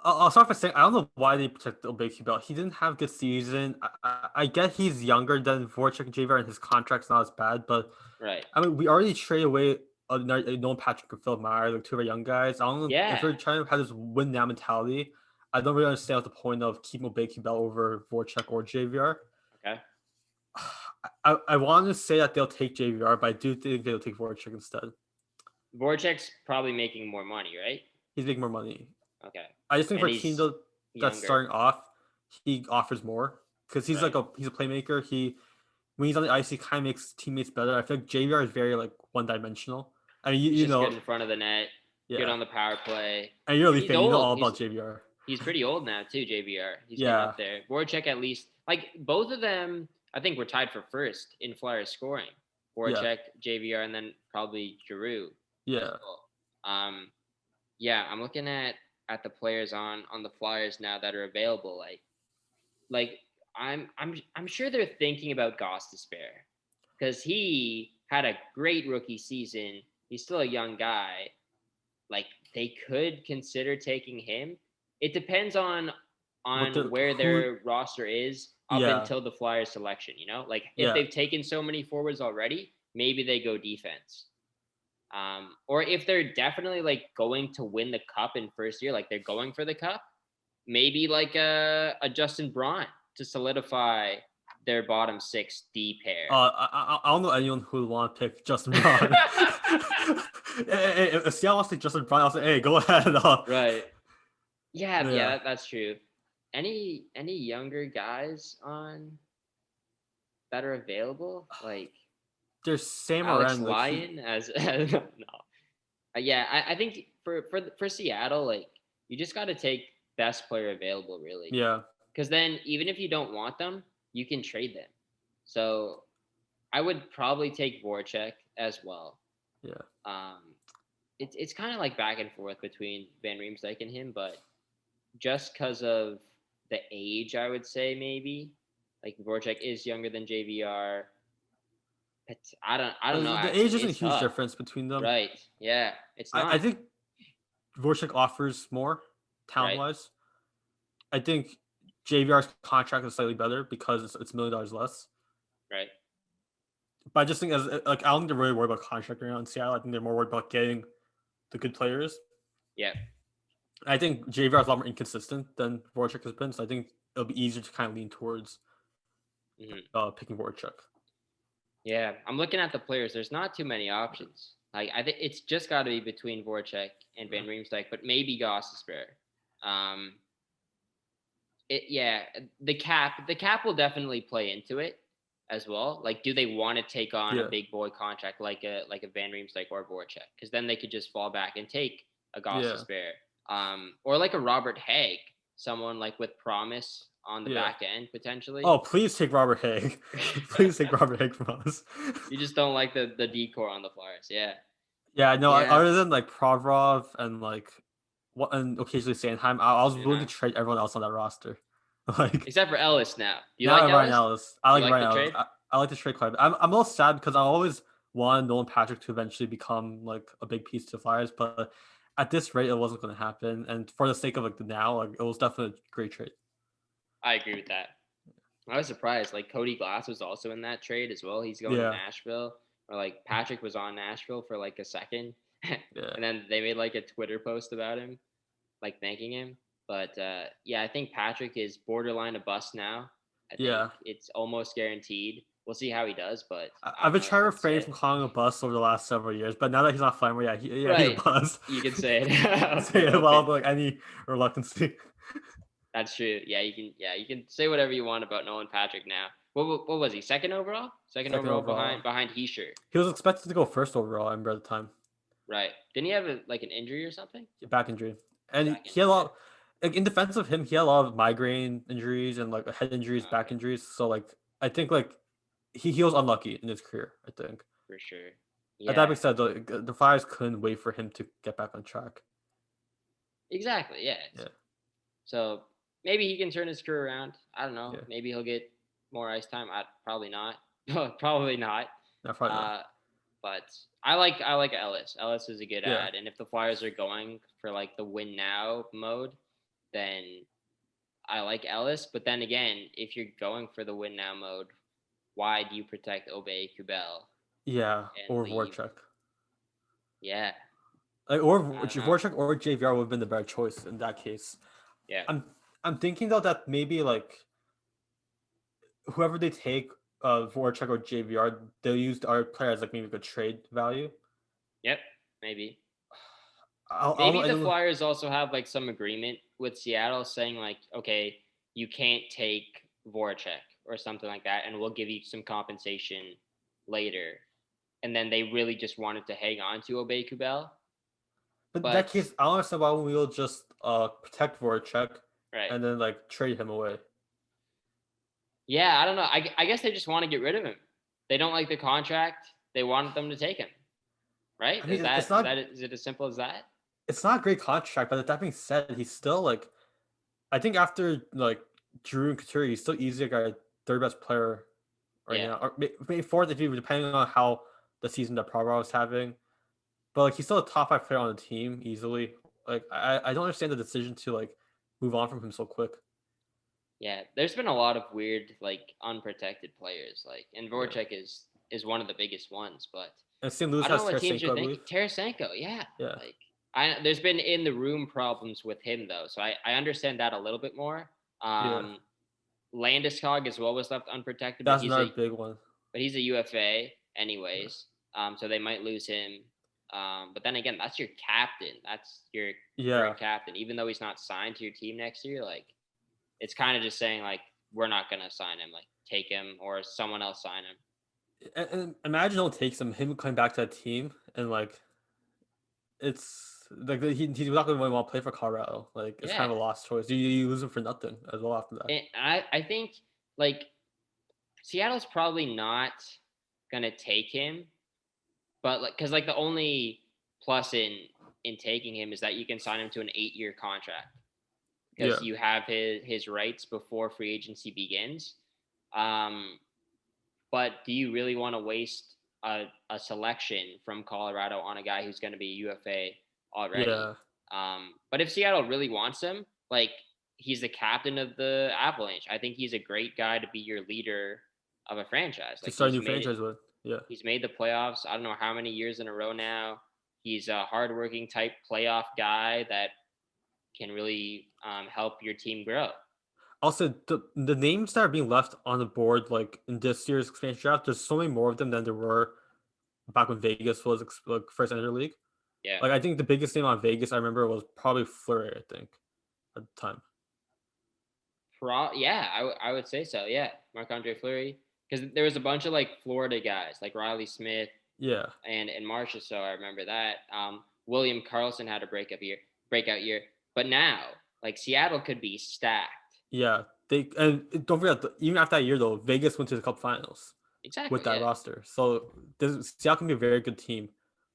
I'll start by saying I don't know why they protected Obey Bell. He didn't have a good season. I get he's younger than Voracek and JVR, and his contract's not as bad. But Right. I mean, we already traded away Nolan Patrick and Phil Meyer, like two of our young guys. I don't know Yeah. if we're trying to have this win now mentality. I don't really understand what the point of keeping Obey Bell over Voracek or JVR. Okay. I want to say that they'll take JVR, but I do think they'll take Voracek instead. Voracek's probably making more money, right? He's making more money. Okay. I just think for a team though that's starting off, he offers more because he's he's a playmaker. When he's on the ice, he kind of makes teammates better. I feel like JVR is very like one dimensional. I mean, you know, good in front of the net, good on the power play. And you're really fan, you know all about JVR. He's pretty old now too, JVR. He's getting up there. Voracek at least, like both of them, I think we're tied for first in Flyers scoring. Voracek, JVR, and then probably Giroux. Yeah. I'm looking at the players on the Flyers now that are available. Like I'm sure they're thinking about Gostisbehere because he had a great rookie season. He's still a young guy. Like they could consider taking him. It depends on where their roster is up until the Flyers selection, you know? Like if they've taken so many forwards already, maybe they go defense. Or if they're definitely like going to win the cup in first year, like they're going for the cup, maybe like a Justin Braun to solidify their bottom six D pair. I don't know anyone who would want to pick Justin Braun. If Seattle wants to take Justin Braun, I'll say, hey, go ahead. Right. Yeah, that's true. Any younger guys on that are available? Like there's Sam Alex Lyon as no. I think for Seattle, like you just got to take best player available, really. Yeah. Because then even if you don't want them, you can trade them. So I would probably take Voracek as well. Yeah. It's kind of like back and forth between Van Riemsdyk and him, but just because of the age, I would say maybe like Voracek is younger than JVR. But I don't know. The age isn't a huge difference between them. Right. Yeah. It's not. I think Voracek offers more talent-wise. Right. I think JVR's contract is slightly better because it's $1 million less. Right. But I just think I don't think they're really worried about contract right now in Seattle. I think they're more worried about getting the good players. Yeah. I think JVR is a lot more inconsistent than Voracek has been, so I think it'll be easier to kind of lean towards picking Voracek. Yeah, I'm looking at the players. There's not too many options. Like I think it's just got to be between Voracek and Van Riemsdyk, but maybe Gostisbehere. Um, the cap will definitely play into it as well. Like, do they want to take on a Yeah, big boy contract like a Van Riemsdyk or Voracek? Because then they could just fall back and take a yeah, Gostisbehere, or like a Robert Haig, someone like with promise on the yeah. back end potentially. Oh, please take Robert Haig. Please take Robert Haig from us. You just don't like the decor on the Flyers, yeah, Yeah, no. yeah, Other than like Provorov and like what, and occasionally Sandheim, I was willing to uh-huh. trade everyone else on that roster. Like Except for Ellis now. Do you like now, Ryan Ellis? Ellis. I You like like Ryan the Ellis. trade? I like to trade quite a bit. I'm a little sad because I always wanted Nolan Patrick to eventually become like a big piece to Flyers, but at this rate, it wasn't going to happen. And for the sake of like the now, like it was definitely a great trade. I agree with that. I was surprised. Like Cody Glass was also in that trade as well. He's going to Yeah, Nashville, or like Patrick was on Nashville for like a second, yeah, and then they made like a Twitter post about him, like thanking him. But yeah, I think Patrick is borderline a bust now. I think yeah. it's almost guaranteed. We'll see how he does, but I I've don't been know trying what to else to refrain say. from calling him a bust over the last several years, but now that he's not flying, yeah, he's a Right, bust. you can say it. Say Okay, it okay, without like any reluctancy. that's true. Yeah, you can. Yeah, you can say whatever you want about Nolan Patrick now. What was he? Second overall? Second Second overall overall, behind Heischer. he was expected to go first overall. I remember at the time. Right. Didn't he have like an injury or something? Back injury, and Back he had a injury. lot. Like in defense of him, he had a lot of migraine injuries and like head injuries, back Okay, injuries. So like I think like he was unlucky in his career. I think. for sure. That Yeah. being said, the Flyers couldn't wait for him to get back on track. Exactly. Yeah. Yeah, So maybe he can turn his career around. I don't know. yeah. Maybe he'll get more ice time. Probably not. Probably not. No, probably not. Uh, but I like Ellis. Ellis is a good Yeah, ad, and if the Flyers are going for like the win now mode, then I like Ellis. But then again, if you're going for the win now mode, why do you protect Obey Kubel yeah. and Or leave? Voracek. Yeah, Like, or I don't know. Voracek or JVR would have been the better choice in that case. Yeah. I'm I'm thinking though that maybe like whoever they take, Voracek or JVR, they'll use our player as like maybe like a trade value. Yep. Maybe. I'll Maybe I the don't Flyers also have like some agreement with Seattle saying like, okay, you can't take Voracek or something like that, and we'll give you some compensation later. And then they really just wanted to hang on to Obey Kubel, but in that but case, I don't understand why we'll just protect Voracek right, and then like trade him away. yeah, I don't know. I guess they just want to get rid of him. They don't like the contract. They want them to take him. Right? I Is mean, that is that is it as simple as that? it's not a great contract, but that being said, he's still like I think after like Drew and Couture, he's still easily like a third best player right Yeah, now, or maybe fourth if you depending on how the season that Provorov was having. But like he's still a top 5 player on the team easily. Like I don't understand the decision to like move on from him so quick. yeah. There's been a lot of weird like unprotected players, like and Yeah. Voracek is one of the biggest ones, but And St. Louis I don't has know what teams Tarasenko, are I believe. thinking. Tarasenko, yeah. Yeah. Like there's been in the room problems with him though, so I understand that a little bit more. Yeah. Landeskog as well was left unprotected, That's another big one. but he's a UFA anyways. So they might lose him. But then again, that's your captain. That's your Yeah. current captain. Even though he's not signed to your team next year, like it's kind of just saying like we're not gonna sign him. Like take him or someone else sign him. And imagine it takes him coming back to that team and like it's like he's not going to want to play for Colorado. Like it's Yeah, kind of a lost choice. You lose him for nothing as well after that. and I think like Seattle's probably not gonna take him, but like because like the only plus in taking him is that you can sign him to an 8-year contract Yeah. because you have his rights before free agency begins. Um, but do you really want to waste a selection from Colorado on a guy who's going to be a UFA already? Yeah. But if Seattle really wants him, like he's the captain of the Avalanche. I think he's a great guy to be your leader of a franchise. To Like start a new franchise with. Yeah. he's made the playoffs. I don't know how many years in a row now. He's a hardworking type playoff guy that can really help your team grow. Also, the names that are being left on the board, like in this year's expansion draft, there's so many more of them than there were back when Vegas was like first entered the league. Yeah. Like I think the biggest name on Vegas I remember was probably Fleury. I think at the time. Yeah, I would say so. Yeah, Marc-Andre Fleury, because there was a bunch of like Florida guys like Riley Smith Yeah, and Marcia. So I remember that. William Carlson had a breakout year. But now, like Seattle could be stacked. yeah. They and don't forget even after that year though, Vegas went to the Cup Finals with Exactly. that Yeah. roster. So Seattle can be a very good team,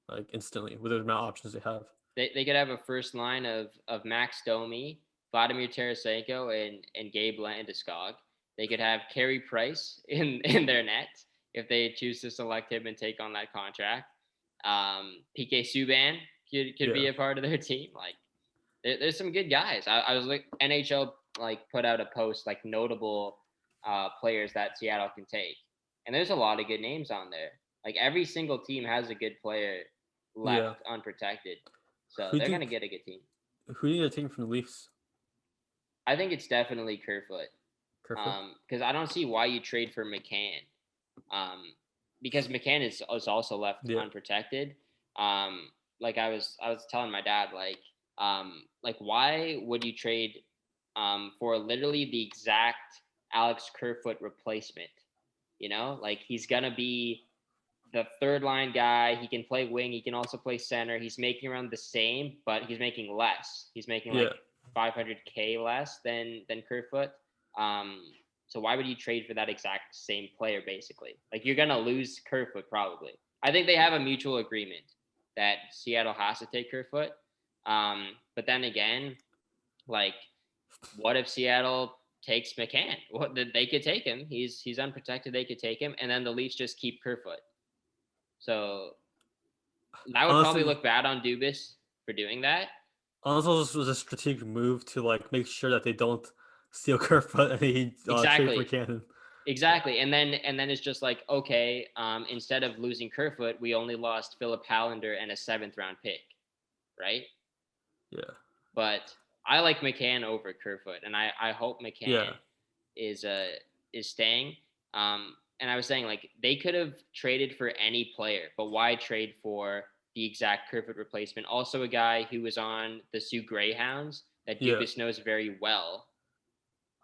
like instantly with the amount of options they have. They could have a first line of Max Domi, Vladimir Tarasenko, and Gabe Landeskog. They could have Carey Price in their net if they choose to select him and take on that contract. PK Subban could be Yeah, a part of their team. Like there's some good guys. I was like NHL like put out a post like notable players that Seattle can take, and there's a lot of good names on there. Like every single team has a good player yeah. left unprotected, so Who they're do you gonna get a good team. who do you think from the Leafs? I think it's definitely Kerfoot, Kerfoot. because I don't see why you trade for McCann, um, because McCann is also left Yeah, unprotected. Like I was telling my dad like why would you trade for literally the exact Alex Kerfoot replacement? You know, like he's gonna be the third line guy. He can play wing. He can also play center. He's making around the same, but he's making less. He's making like yeah. 500K less than Kerfoot. Um, so why would you trade for that exact same player? Basically, like you're gonna lose Kerfoot probably. I think they have a mutual agreement that Seattle has to take Kerfoot. But then again, like, what if Seattle takes McCann? What they could take him. He's unprotected. They could take him, and then the Leafs just keep Kerfoot. So that would probably Honestly, look bad on Dubas for doing that. honestly, this was a strategic move to like make sure that they don't steal Kerfoot and he trade for Exactly. Cannon. Yeah, Exactly. And then it's just like, okay, instead of losing Kerfoot, we only lost Philip Hallander and a 7th round pick, right? yeah, But I like McCann over Kerfoot, and I hope yeah, McCann is staying. And I was saying like they could have traded for any player, but why trade for the exact Kerfoot replacement? Also, a guy who was on the Sioux Greyhounds that yeah, Dubas knows very well,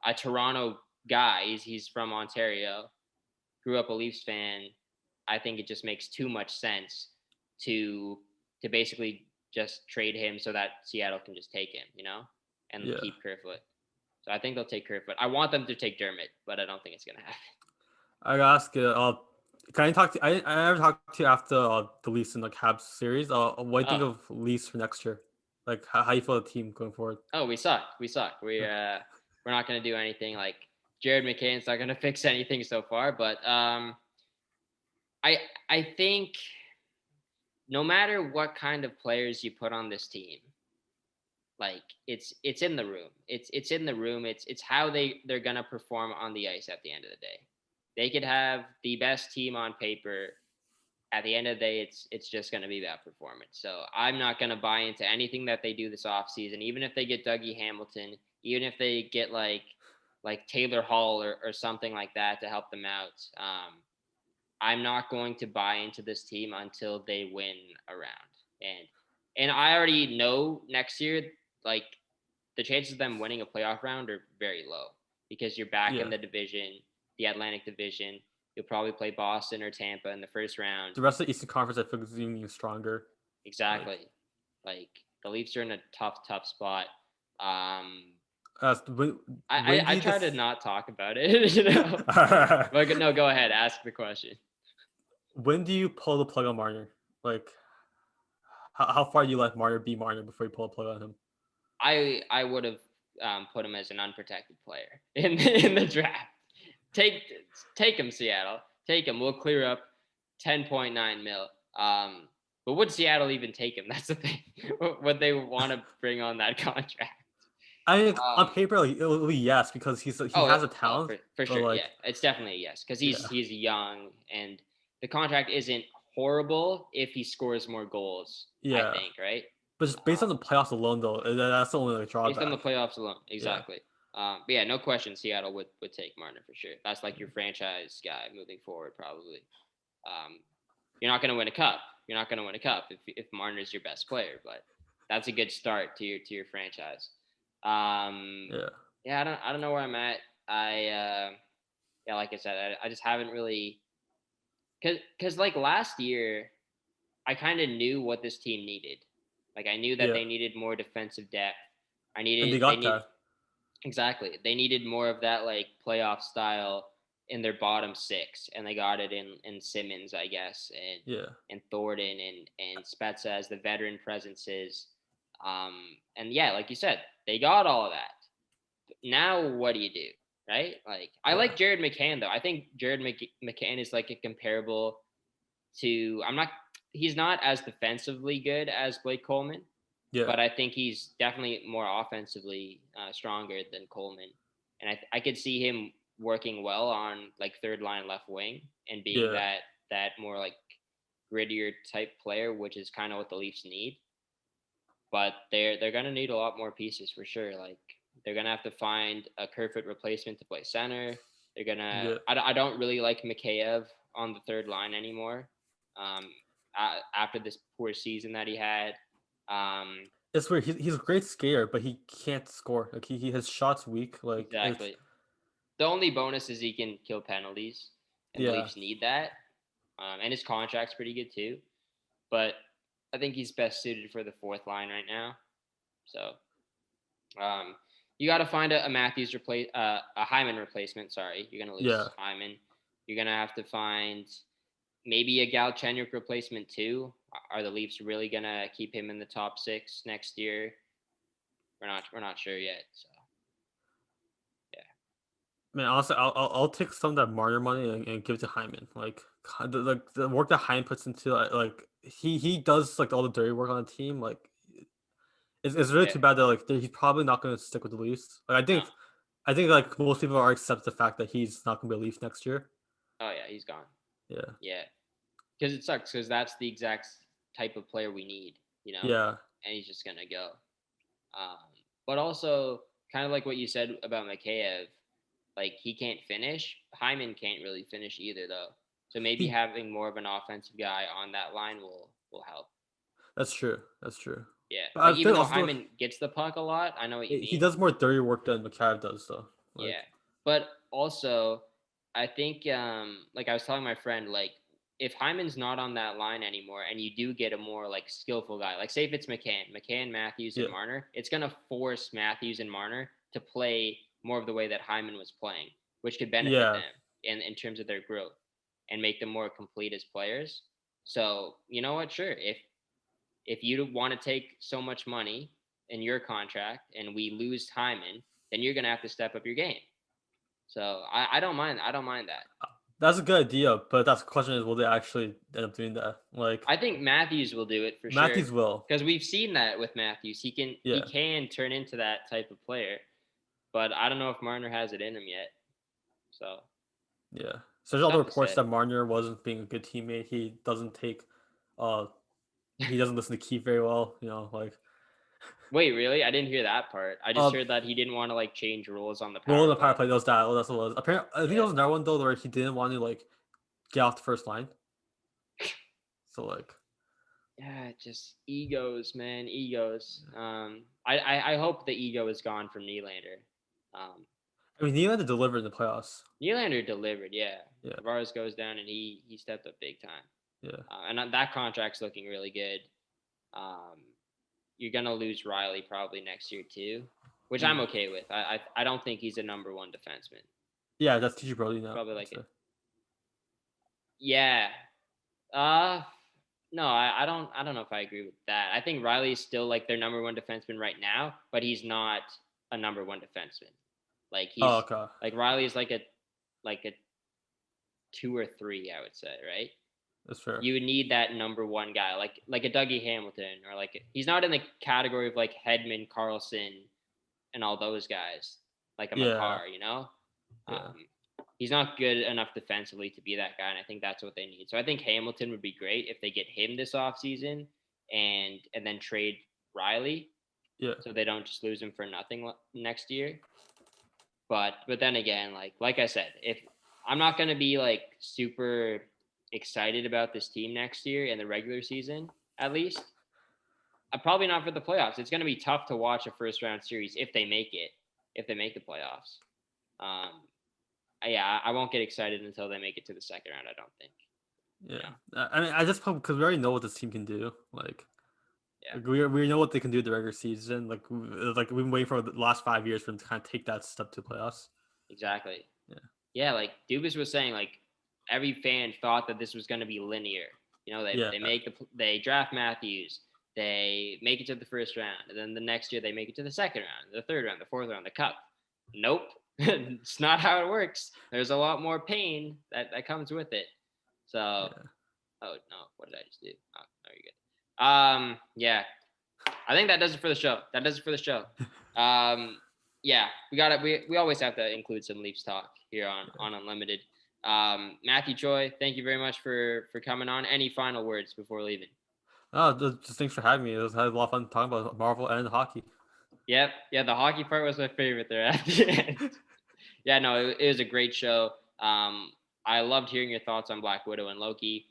a Toronto guy. He's from Ontario, grew up a Leafs fan. I think it just makes too much sense to basically just trade him so that Seattle can just take him, and yeah. keep Kerfoot. So I think they'll take Kerfoot. I want them to take Dermott, but I don't think it's gonna happen. I gotta ask you. Can I talk to? I never talked to you after the Leafs and the Habs series. What do you think Oh, of Leafs for next year? Like how you feel the team going forward? we suck. We suck. We're not gonna do anything. Like Jared McCann's not gonna fix anything so far. But I I think no matter what kind of players you put on this team, like it's in the room. It's in the room. It's how they're gonna perform on the ice at the end of the day. They could have the best team on paper. At the end of the day, it's just going to be that performance. So I'm not going to buy into anything that they do this offseason, even if they get Dougie Hamilton, even if they get like Taylor Hall or something like that to help them out. I'm not going to buy into this team until they win a round. And I already know next year, like the chances of them winning a playoff round are very low because you're back in Yeah, the division, the Atlantic Division. You'll probably play Boston or Tampa in the first round. the rest of the Eastern Conference I feel is even stronger. Like, Exactly. Like the Leafs are in a tough spot. Um, as when do I you try to just not talk about it, But no, go ahead, ask the question. when do you pull the plug on Marner? Like how far do you let Marner be Marner before you pull the plug on him? I would have put him as an unprotected player in the draft. Take take him, Seattle. Take him. We'll clear up 10.9 mil. But would Seattle even take him? That's the thing. Would they want to bring on that contract? I mean, on Um, paper, like, it will be yes because he oh, has a oh, talent, for but sure. like, Yeah, it's definitely a yes because yeah, he's young and the contract isn't horrible if he scores more goals. I yeah. think, right? But just based on the playoffs alone, though, that's the only like, Based on the drawback. playoffs alone, Yeah, exactly. But yeah, no question. Seattle would take Marner for sure. That's like your franchise guy moving forward, probably. Um, you're not going to win a cup. You're not going to win a cup if Marner's your best player, but that's a good start to your franchise. Yeah. Yeah, I don't know where I'm at. Yeah, like I said, I just haven't really because like last year, I kind of knew what this team needed. Like I knew that Yeah. they needed more defensive depth. And they They got need that. exactly. They needed more of that like playoff style in their bottom six, and they got it in Simmons, I guess, Yeah. and Thornton and Spezza as the veteran presences. And yeah, like you said, they got all of that. Now what do you do? Right? Like I Yeah. like Jared McCann though. I think Jared McCann is like a comparable to I'm not he's not as defensively good as Blake Coleman, Yeah. but I think he's definitely more offensively stronger than Coleman, and I could see him working well on like third line left wing and being Yeah. that more like grittier type player, which is kind of what the Leafs need. But they're gonna need a lot more pieces for sure. Like they're gonna have to find a Kerfoot replacement to play center. They're gonna. Yeah. I don't really like Mikheyev on the third line anymore. Um, After this poor season that he had. Um, It's weird. He's a great skater, but he can't score. Like he his shots weak. Like it's exactly. The only bonus is he can kill penalties, and the yeah. Leafs need that. And his contract's pretty good too. But I think he's best suited for the fourth line right now. So Um, you got to find a Matthews a Hyman replacement. Sorry, you're gonna Yeah. lose Hyman. You're gonna have to find maybe a Galchenyuk replacement too. Are the Leafs really gonna keep him in the top six next year? We're not sure yet. So yeah, Man, honestly, I'll take some of that Marner money and give it to Hyman. Like the work that Hyman puts into like he does like all the dirty work on the team. Like it's really yeah, too bad that like he's probably not going to stick with the Leafs. Like no, I think like most people are accept the fact that he's not going to be a Leaf next year. oh yeah, he's gone. Yeah. Yeah, because it sucks because that's the exact type of player we need, you know, Yeah. and he's just gonna go. Um, but also, kind of like what you said about Mikheyev, like he can't finish. Hyman can't really finish either, though. So maybe He having more of an offensive guy on that line will help. That's true. That's true. Yeah, But like I even feel though also Hyman gets the puck a lot, I know what you he mean. does more dirty work than McCabe does though. Like Yeah, but also I think like I was telling my friend like if Hyman's not on that line anymore and you do get a more like skillful guy, like say if it's McCann, Matthews, and yeah. Marner, it's gonna force Matthews and Marner to play more of the way that Hyman was playing, which could benefit Yeah. them in terms of their growth and make them more complete as players. So you know what? Sure, if you want to take so much money in your contract and we lose Hyman, then you're gonna have to step up your game. So I don't mind. I don't mind that. That's a good idea, but that's the question is will they actually end up doing that? Like I think Matthews will do it for sure Matthews will. because we've seen that with Matthews. He Yeah. can turn into that type of player, but I don't know if Marner has it in him yet. So Yeah. So there's all the tough to reports say. that Marner wasn't being a good teammate. Uh he doesn't listen to Keith very well, like Wait, really? I didn't hear that part. I just uh heard that he didn't want to like change rules on the role in power the power play. play, that's what it was. Apparently I think there Yeah, was another one though where he didn't want to like get off the first line. So like yeah, just egos, man, egos. I hope the ego is gone from Nylander. Um, I mean he had to deliver in the playoffs. Nylander delivered, yeah. Yeah. Tavares goes down and he stepped up big time. Yeah. And that contract's looking really good. Um, you're gonna lose Riley probably next year too, which I'm Mm. okay with. I don't think he's a number one defenseman. Yeah, that's TG Brody now. Probably like So. it. Yeah. Uh no, I don't know if I agree with that. I think Riley is still like their number one defenseman right now, but he's not a number one defenseman. Like Oh, he's okay. like Riley is like a two or three, I would say, right? That's fair. You would need that number one guy, like a Dougie Hamilton, or like he's not in the category of like Hedman, Carlson, and all those guys, like a Yeah. Makar, you know. Yeah. He's not good enough defensively to be that guy, and I think that's what they need. So I think Hamilton would be great if they get him this offseason and then trade Riley, Yeah. so they don't just lose him for nothing next year. But then again, like I said, if I'm not gonna be like super excited about this team next year in the regular season, at least. Probably not for the playoffs. It's going to be tough to watch a first round series if they make it, if they make the playoffs. Um, yeah, I won't get excited until they make it to the second round. I don't think. Yeah, I mean, I just hope because we already know what this team can do. Yeah. We know what they can do in the regular season. Like we've been waiting for the last 5 years for them to kind of take that step to playoffs. Exactly. Yeah. Yeah, like Dubas was saying, like every fan thought that this was going to be linear. You know, they draft Matthews, they make it to the first round, and then the next year they make it to the second round, the third round, the fourth round, the cup. Nope, it's not how it works. There's a lot more pain that comes with it. So, oh no, what did I just do? Oh, no, you're good. Yeah, I think that does it for the show. Yeah, we always have to include some Leafs talk here on Unlimited. Matthew, Choi, thank you very much for coming on. Any final words before leaving? Oh, just thanks for having me. I had a lot of fun talking about Marvel and hockey. Yep, yeah, the hockey part was my favorite there at the end. Yeah, no, it was a great show. I loved hearing your thoughts on Black Widow and Loki.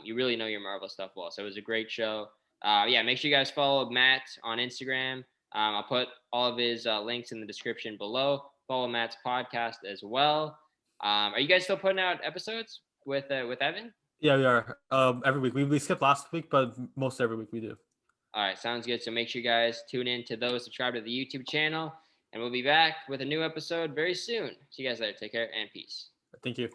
You really know your Marvel stuff well, so it was a great show. Yeah, make sure you guys follow Matt on Instagram. I'll put all of his links in the description below. Follow Matt's podcast as well. Are you guys still putting out episodes with Evan? Yeah, we are. Every week we skipped last week, but most every week we do. All right, sounds good. So make sure you guys tune in to those subscribe to the YouTube channel, and we'll be back with a new episode very soon. See you guys later. Take care and peace. Thank you.